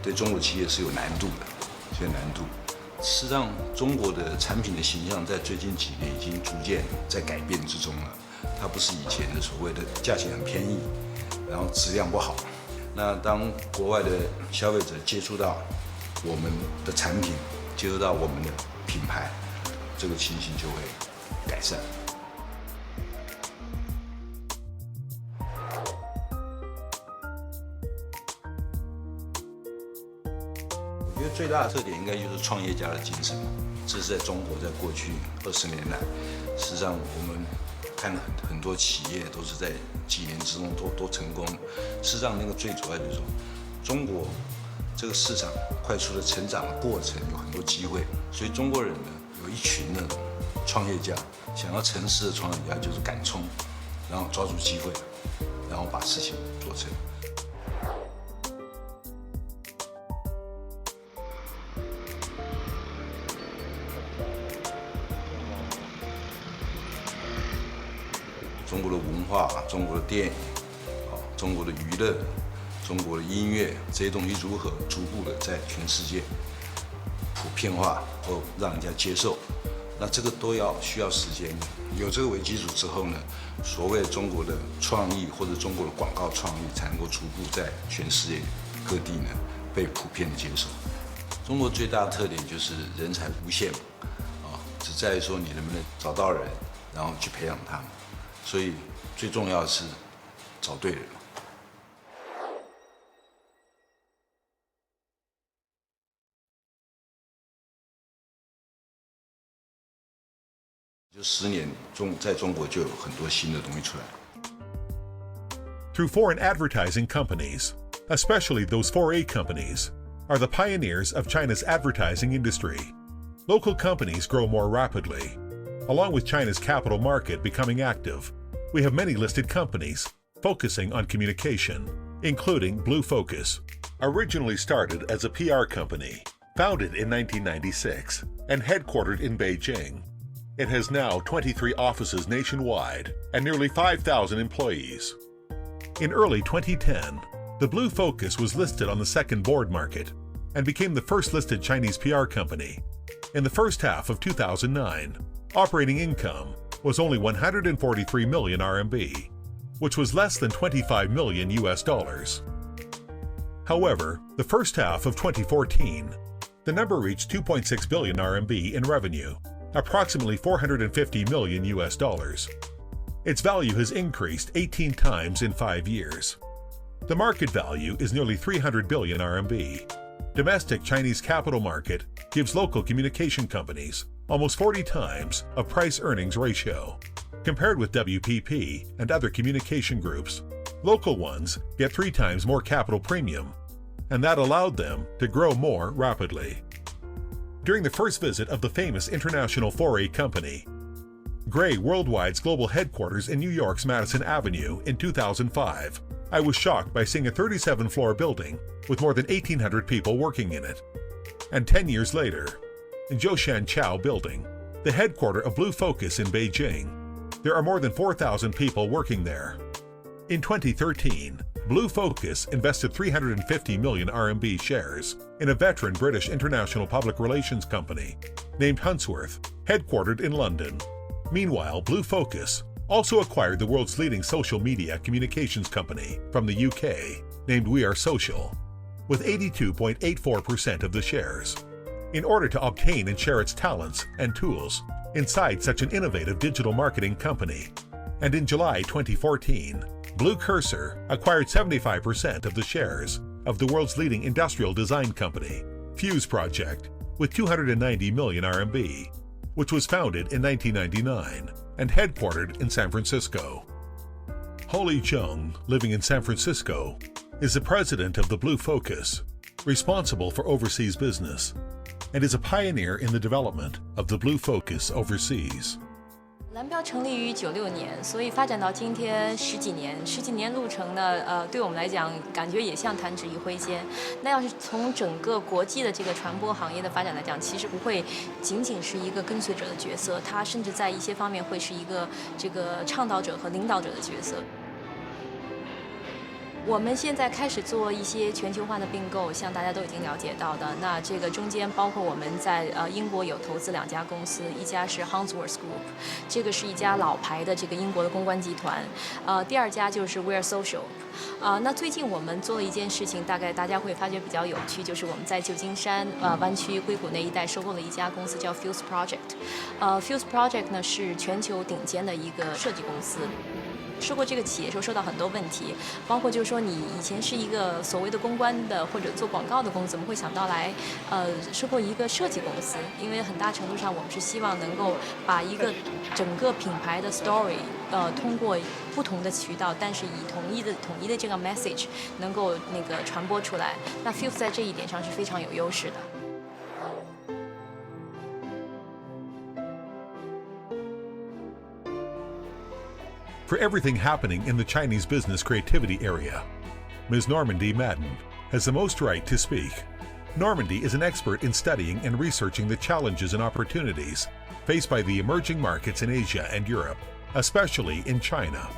对中国企业是有难度的，是有难度。事实上，中国的产品的形象在最近几年已经逐渐在改变之中了。它不是以前的所谓的价钱很便宜，然后质量不好。那当国外的消费者接触到我们的产品，接触到我们的品牌，这个情形就会改善。我觉得最大的特点应该就是创业家的精神，这是在中国在过去20年来，事实上我们看很多企业都是在几年之中都成功。事实上，那个最主要就是说，中国这个市场快速的成长的过程有很多机会，所以中国人呢有一群那种创业家，想要成事的创业家就是敢冲，然后抓住机会，然后把事情做成。中国的文化、中国的电影、中国的娱乐、中国的音乐这些东西如何逐步的在全世界普遍化或让人家接受，那这个都需要时间。有这个为基础之后呢，所谓中国的创意或者中国的广告创意才能够逐步在全世界各地呢被普遍的接受。中国最大的特点就是人才无限，只在于说你能不能找到人，然后去培养他们。所以最重要的是找对人。就10年在中国就有很多新的东西出来。Through foreign advertising companies, especially those 4A companies, are the pioneers of China's advertising industry. Local companies grow more rapidly. Along with China's capital market becoming active, we have many listed companies focusing on communication, including Blue Focus. Originally started as a PR company, founded in 1996 and headquartered in Beijing, it has now 23 offices nationwide and nearly 5,000 employees. In early 2010, the Blue Focus was listed on the second board market and became the first listed Chinese PR company. In the first half of 2009, operating income was only 143 million RMB, which was less than 25 million US dollars. However, the first half of 2014, the number reached 2.6 billion RMB in revenue, approximately 450 million US dollars. Its value has increased 18 times in 5 years. The market value is nearly 300 billion RMB. Domestic Chinese capital market gives local communication companies almost 40 times of price-earnings ratio. Compared with WPP and other communication groups, local ones get 3 times more capital premium, and that allowed them to grow more rapidly. During the first visit of the famous international 4A company, Gray Worldwide's global headquarters in New York's Madison Avenue in 2005, I was shocked by seeing a 37-floor building with more than 1,800 people working in it. And 10 years later, in Zhoushan Chao Building, the headquarters of Blue Focus in Beijing, there are more than 4,000 people working there. In 2013, Blue Focus invested 350 million RMB shares in a veteran British international public relations company named Huntsworth, headquartered in London. Meanwhile, Blue Focus also acquired the world's leading social media communications company from the UK, named We Are Social, with 82.84% of the shares, in order to obtain and share its talents and tools inside such an innovative digital marketing company. And in July 2014, Blue Cursor acquired 75% of the shares of the world's leading industrial design company, Fuse Project, with 290 million RMB, which was founded in 1999 and headquartered in San Francisco. Holly Jung, living in San Francisco, is the president of the Blue Focus, responsible for overseas business, and is a pioneer in the development of the Blue Focus overseas. 蓝标成立于96年，所以发展到今天十几年路程呢，对我们来讲，感觉也像弹指一挥间。那要是从整个国际的这个传播行业的发展来讲，其实不会仅仅是一个跟随者的角色，它甚至在一些方面会是一个这个倡导者和领导者的角色。 我们现在开始做一些全球化的并购，像大家都已经了解到的。那这个中间包括我们在英国有投资2家公司，一家是 Hanfu Group， 这个是一家老牌的这个英国的公关集团。第2家就是 We Are Social。那最近我们做了一件事情，大概大家会发觉比较有趣，就是我们在旧金山湾区硅谷那一带收购了一家公司叫 Fuse Project。Fuse Project 呢是全球顶尖的一个设计公司。 收购这个企业时候受到很多问题，包括就是说你以前是一个所谓的公关的或者做广告的公司，怎么会想到来收购一个设计公司？因为很大程度上我们是希望能够把一个整个品牌的 story 通过不同的渠道，但是以统一的这个 message 能够那个传播出来。那 Fuse 在这一点上是非常有优势的。 For everything happening in the Chinese business creativity area, Ms. Normandy Madden has the most right to speak. Normandy is an expert in studying and researching the challenges and opportunities faced by the emerging markets in Asia and Europe, especially in China.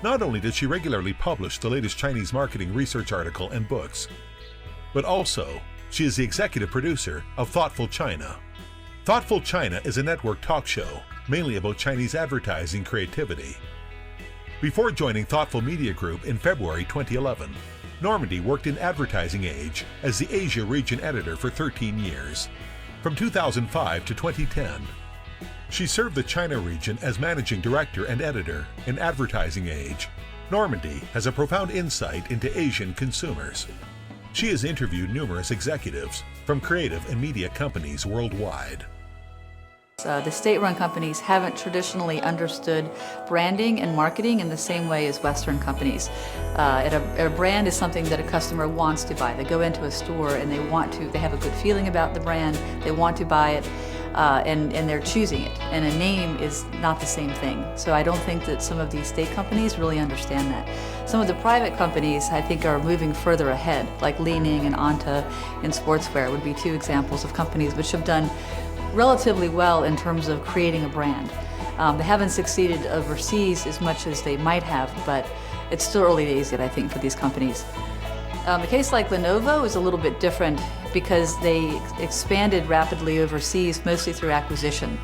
Not only does she regularly publish the latest Chinese marketing research article and books, but also she is the executive producer of Thoughtful China. Thoughtful China is a network talk show mainly about Chinese advertising creativity. Before joining Thoughtful Media Group in February 2011, Normandy worked in Advertising Age as the Asia region editor for 13 years. From 2005 to 2010, she served the China region as managing director and editor in Advertising Age. Normandy has a profound insight into Asian consumers. She has interviewed numerous executives from creative and media companies worldwide. The state-run companies haven't traditionally understood branding and marketing in the same way as Western companies. A brand is something that a customer wants to buy. They go into a store and they have a good feeling about the brand, they want to buy it, and they're choosing it. And a name is not the same thing. So I don't think that some of these state companies really understand that. Some of the private companies, I think, are moving further ahead, like Li Ning and Anta in sportswear would be 2 examples of companies which have done relatively well in terms of creating a brand. They haven't succeeded overseas as much as they might have, but it's still early days yet, I think, for these companies. A case like Lenovo is a little bit different because they expanded rapidly overseas, mostly through acquisition.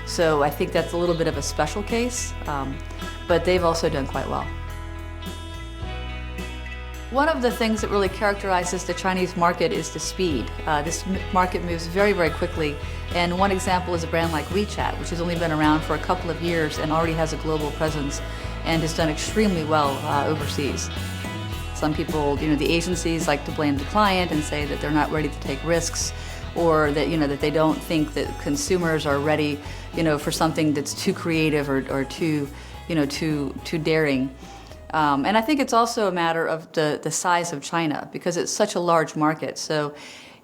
So I think that's a little bit of a special case, but they've also done quite well. One of the things that really characterizes the Chinese market is the speed. This market moves very, very quickly, and one example is a brand like WeChat, which has only been around for a couple of years and already has a global presence and has done extremely well overseas. Some people, the agencies like to blame the client and say that they're not ready to take risks, or that that they don't think that consumers are ready, for something that's too creative or too, too daring. And I think it's also a matter of the size of China, because it's such a large market. So,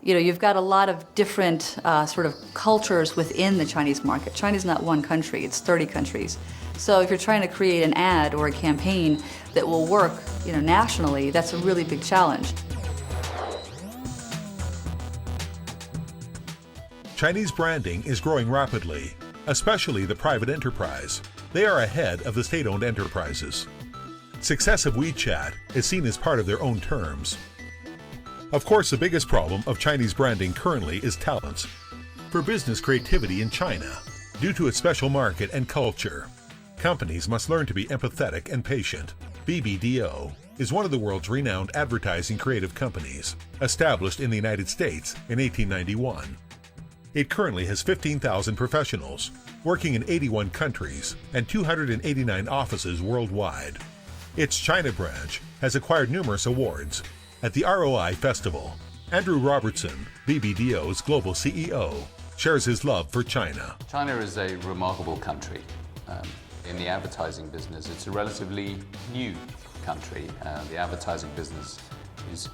you've got a lot of different sort of cultures within the Chinese market. China's not one country, it's 30 countries. So if you're trying to create an ad or a campaign that will work, nationally, that's a really big challenge. Chinese branding is growing rapidly, especially the private enterprise. They are ahead of the state-owned enterprises. Success of WeChat is seen as part of their own terms. Of course, the biggest problem of Chinese branding currently is talents. For business creativity in China, Due to its special market and culture, companies must learn to be empathetic and patient. BBDO is one of the world's renowned advertising creative companies, established in the United States in 1891. It currently has 15,000 professionals, working in 81 countries and 289 offices worldwide. Its China branch has acquired numerous awards. At the ROI Festival, Andrew Robertson, BBDO's global CEO, shares his love for China. China is a remarkable country. In the advertising business, it's a relatively new country. The advertising business is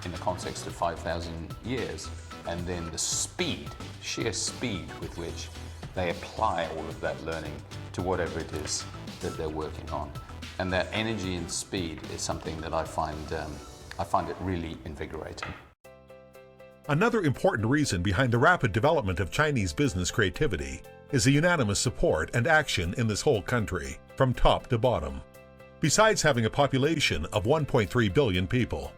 in the context of 5,000 years. And then the speed, sheer speed with which they apply all of that learning to whatever it is that they're working on. And that energy and speed is something that I find it really invigorating. Another important reason behind the rapid development of Chinese business creativity is the unanimous support and action in this whole country, from top to bottom. Besides having a population of 1.3 billion people,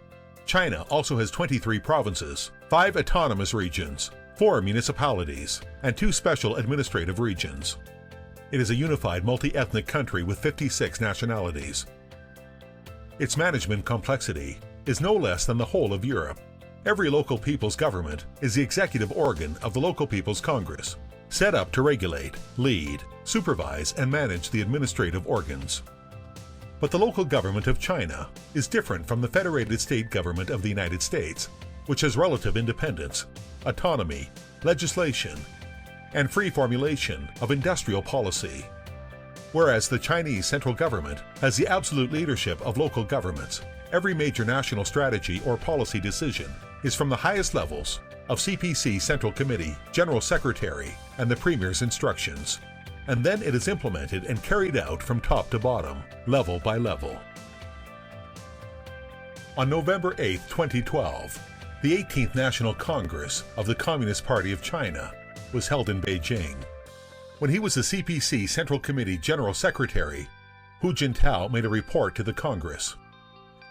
China also has 23 provinces, 5 autonomous regions, 4 municipalities, and 2 special administrative regions. It is a unified multi-ethnic country with 56 nationalities. Its management complexity is no less than the whole of Europe. Every local people's government is the executive organ of the local people's Congress, set up to regulate, lead, supervise, and manage the administrative organs. But the local government of China is different from the federated state government of the United States, which has relative independence, autonomy, legislation, and free formulation of industrial policy. Whereas the Chinese central government has the absolute leadership of local governments, every major national strategy or policy decision is from the highest levels of CPC Central Committee, General Secretary, and the Premier's instructions. And then it is implemented and carried out from top to bottom, level by level. On November 8, 2012, the 18th National Congress of the Communist Party of China was held in Beijing. When he was the CPC Central Committee General Secretary, Hu Jintao made a report to the Congress.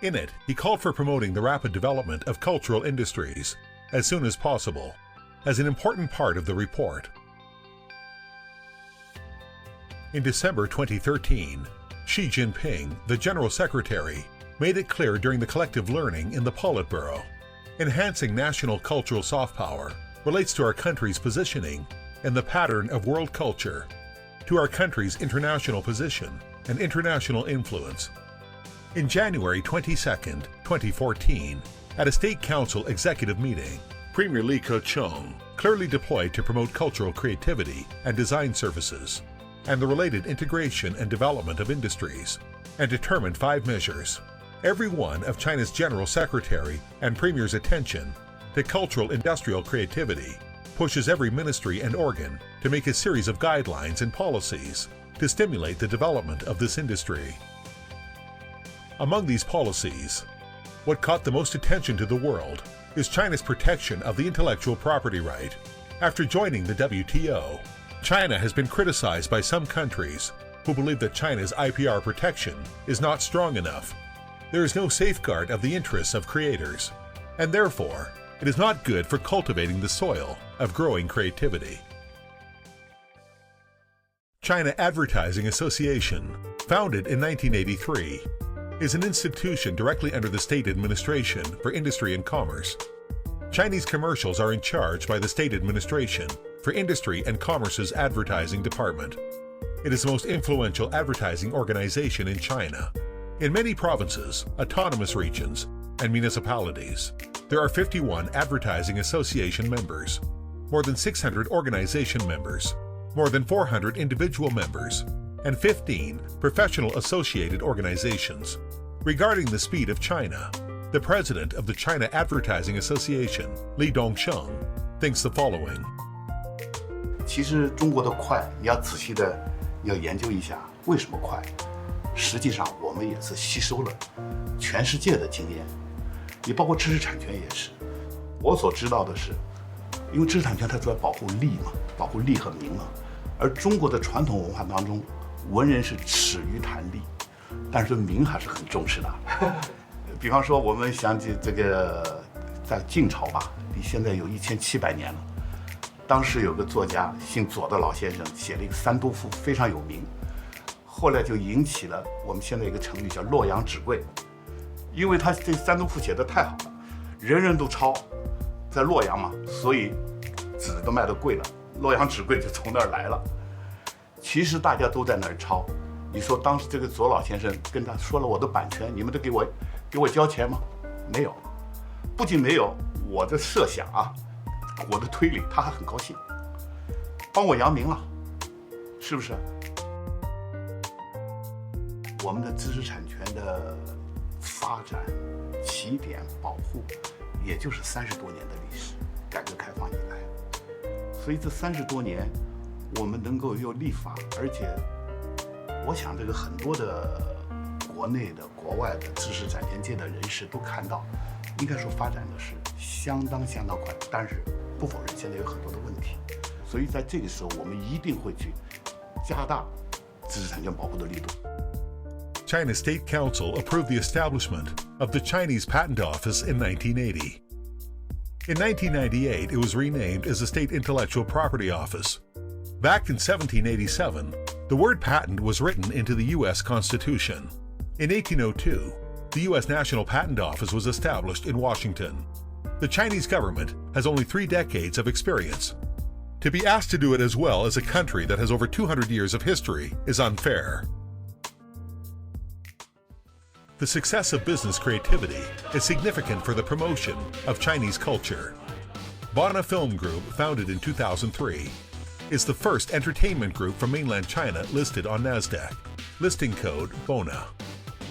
In it, he called for promoting the rapid development of cultural industries as soon as possible, as an important part of the report. In December 2013, Xi Jinping, the General Secretary, made it clear during the collective learning in the Politburo, enhancing national cultural soft power relates to our country's positioning in the pattern of world culture, to our country's international position and international influence. In January 22, 2014, at a State Council executive meeting, Premier Li Keqiang clearly deployed to promote cultural creativity and design services, and the related integration and development of industries, and determined 5 measures, every one of China's General Secretary and Premier's attention to cultural industrial creativity pushes every ministry and organ to make a series of guidelines and policies to stimulate the development of this industry. Among these policies, what caught the most attention to the world is China's protection of the intellectual property right. After joining the WTO, China has been criticized by some countries who believe that China's IPR protection is not strong enough. There is no safeguard of the interests of creators, and therefore, it is not good for cultivating the soil of growing creativity. China Advertising Association, founded in 1983, is an institution directly under the State Administration for Industry and Commerce. Chinese commercials are in charge by the State Administration for Industry and Commerce's Advertising Department. It is the most influential advertising organization in China. In many provinces, autonomous regions, and municipalities, there are 51 Advertising Association members, more than 600 organization members, more than 400 individual members, and 15 professional associated organizations. Regarding the speed of China, the president of the China Advertising Association, Li Dongsheng, thinks the following. 其实中国的快，你要仔细的要研究一下为什么快。实际上，我们也是吸收了全世界的经验，你包括知识产权也是。我所知道的是，因为知识产权它主要保护利嘛，保护利和名嘛，而中国的传统文化当中，文人是耻于谈利，但是名还是很重视的。比方说，我们想起这个在晋朝吧，离现在有1700年了。当时有个作家姓左的老先生写了一个三都赋，非常有名，后来就引起了我们现在一个成语叫洛阳纸贵，因为他这三都赋写得太好了，人人都抄，在洛阳嘛，所以纸都卖得贵了，洛阳纸贵就从那儿来了。其实大家都在那儿抄，你说当时这个左老先生跟他说了我的版权，你们都给我交钱吗？没有，不仅没有，我的设想啊，我的推理，他还很高兴，帮我扬名了，是不是？我们的知识产权的发展起点保护，也就是30多年的历史，改革开放以来，所以这30多年，我们能够有立法，而且我想这个很多的国内的、国外的知识产权界的人士都看到，应该说发展的是相当快，但是不否认现在有很多的问题，所以在这个时候，我们一定会去加大知识产权保护的力度。China State Council approved the establishment of the Chinese Patent Office in 1980. In 1998, it was renamed as the State Intellectual Property Office. Back in 1787, the word patent was written into the U.S. Constitution. In 1802, the U.S. National Patent Office was established in Washington. The Chinese government has only 3 decades of experience. To be asked to do it as well as a country that has over 200 years of history is unfair. The success of business creativity is significant for the promotion of Chinese culture. Bona Film Group, founded in 2003, is the first entertainment group from mainland China listed on NASDAQ, listing code BONA.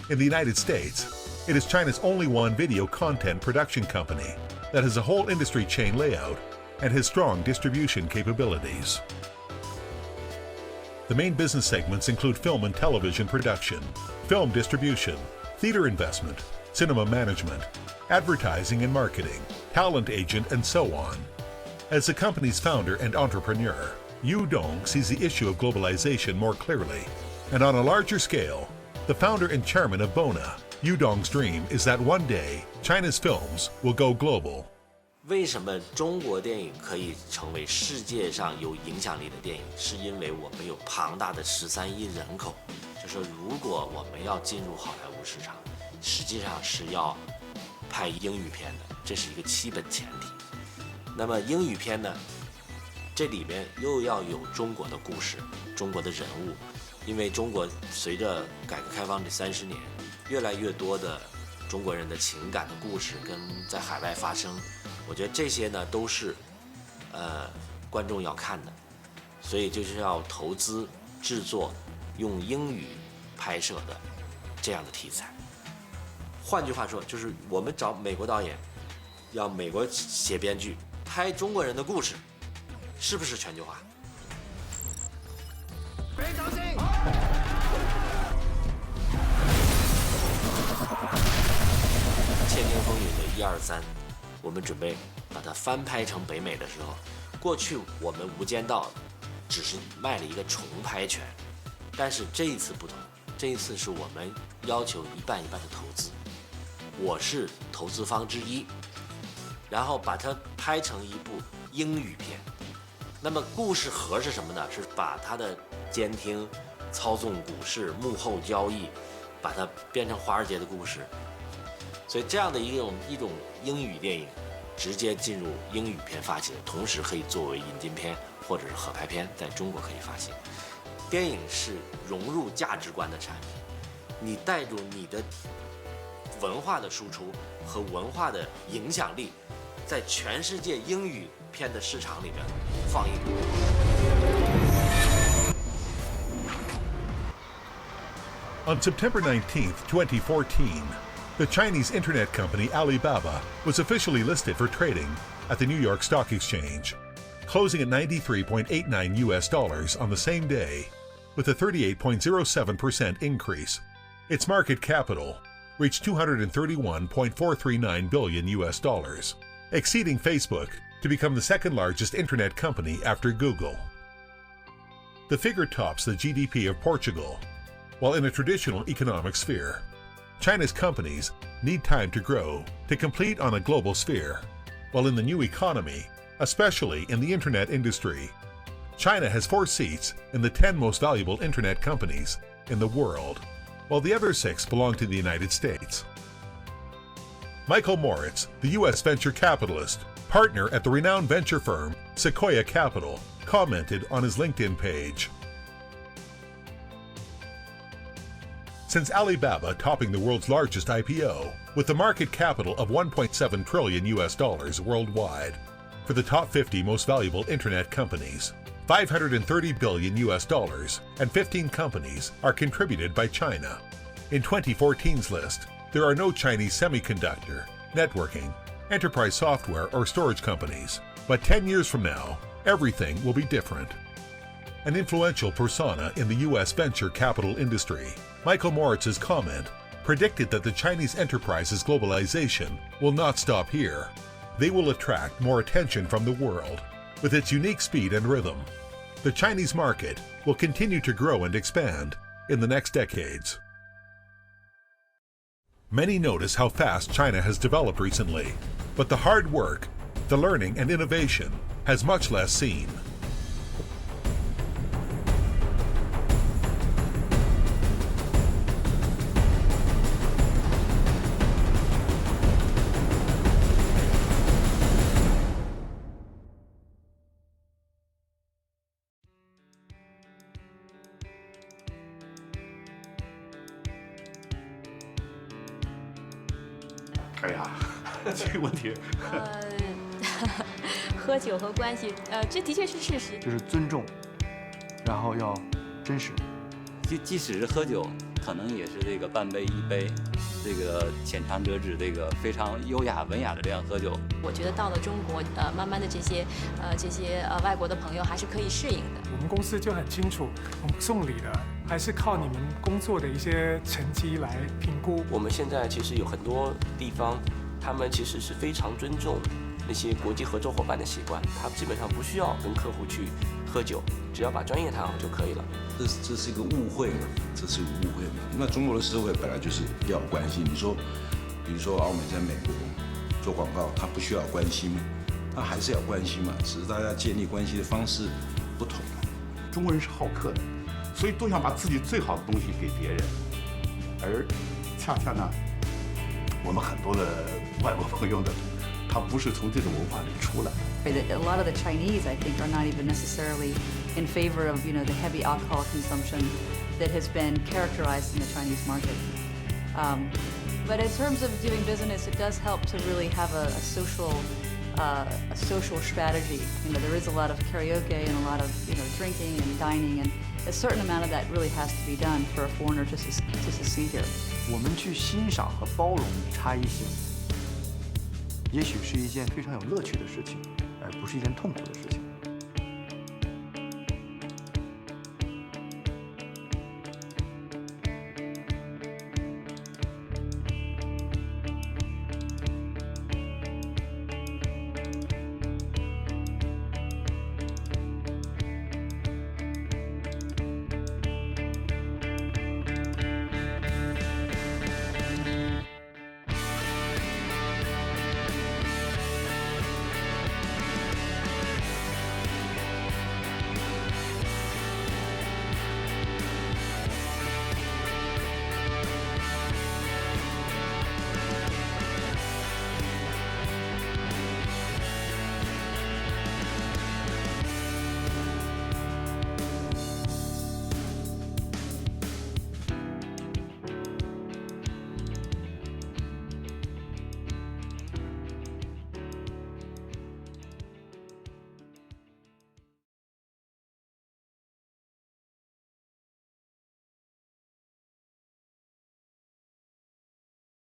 In the United States, it is China's only one video content production company that has a whole industry chain layout and has strong distribution capabilities. The main business segments include film and television production, film distribution, theater investment, cinema management, advertising and marketing, talent agent, and so on. As the company's founder and entrepreneur, Yu Dong sees the issue of globalization more clearly, and on a larger scale, the founder and chairman of Bona, Yu Dong's dream is that one day China's films will go global. 为什么中国电影可以成为世界上有影响力的电影？是因为我们有庞大的13亿人口。就说如果我们要进入好莱坞市场，实际上是要拍英语片的，这是一个基本前提。那么英语片呢？这里面又要有中国的故事，中国的人物，因为中国随着改革开放这30年，越来越多的中国人的情感的故事跟在海外发生，我觉得这些呢都是观众要看的，所以就是要投资制作用英语拍摄的这样的题材。换句话说，就是我们找美国导演，要美国写编剧拍中国人的故事。是不是全球化？非常性。窃听风云的1、2、3，我们准备把它翻拍成北美的时候，过去我们《无间道》只是卖了一个重拍权，但是这一次不同，这一次是我们要求一半一半的投资，我是投资方之一，然后把它拍成一部英语片。那么故事核是什么呢？是把它的监听、操纵股市、幕后交易，把它变成华尔街的故事。所以这样的一种英语电影，直接进入英语片发行，同时可以作为引进片或者是合拍片，在中国可以发行。电影是融入价值观的产品，你带入你的文化的输出和文化的影响力，在全世界英语片的市场里面放映。On September 19, 2014, the Chinese internet company Alibaba was officially listed for trading at the New York Stock Exchange, closing at $93.89 on the same day, with a 38.07% increase. Its market capital reached $231.439 billion, exceeding Facebook to become the second largest internet company after Google. The figure tops the GDP of Portugal. While in a traditional economic sphere, China's companies need time to grow to compete on a global sphere, while in the new economy, especially in the internet industry. China has 4 seats in the 10 most valuable internet companies in the world, while the other 6 belong to the United States. Michael Moritz, the U.S. venture capitalist, partner at the renowned venture firm Sequoia Capital, commented on his LinkedIn page. Since Alibaba topping the world's largest IPO, with a market capital of $1.7 trillion worldwide, for the top 50 most valuable internet companies, $530 billion and 15 companies are contributed by China. In 2014's list, there are no Chinese semiconductor, networking, enterprise software, or storage companies. But 10 years from now, everything will be different. An influential persona in the U.S. venture capital industry, Michael Moritz's comment predicted that the Chinese enterprise's globalization will not stop here. They will attract more attention from the world. With its unique speed and rhythm, the Chinese market will continue to grow and expand in the next decades. Many notice how fast China has developed recently, but the hard work, the learning and innovation has much less seen.哎呀，这个问题，喝酒和关系，这的确是事实。就是尊重，然后要真实。即使是喝酒，可能也是这个半杯一杯，这个浅尝辄止，这个非常优雅文雅的这样喝酒。我觉得到了中国，慢慢的这些外国的朋友还是可以适应的。我们公司就很清楚，我们送礼的还是靠你们工作的一些成绩来评估。我们现在其实有很多地方，他们其实是非常尊重那些国际合作伙伴的习惯，他基本上不需要跟客户去喝酒，只要把专业谈好就可以了。这是一个误会嘛，这是一个误会嘛。那中国的社会本来就是要有关系。你说，比如说奥美在美国做广告，他不需要关系吗？他还是要关系嘛，只是大家建立关系的方式不同。中国人是好客的，所以都想把自己最好的东西给别人，而恰恰呢，我们很多的外国朋友呢，他不是从这种文化里出来。A lot of the Chinese, I think, are not even necessarily in favor of, the heavy alcohol consumption that has been characterized in the Chinese market. But in terms of doing business, it does help to really have a social strategy. There is a lot of karaoke and a lot of drinking and dining, and a certain amount of that really has to be done for a foreigner to succeed here. 我们去欣赏和包容差异性，也许是一件非常有乐趣的事情，而不是一件痛苦的事情。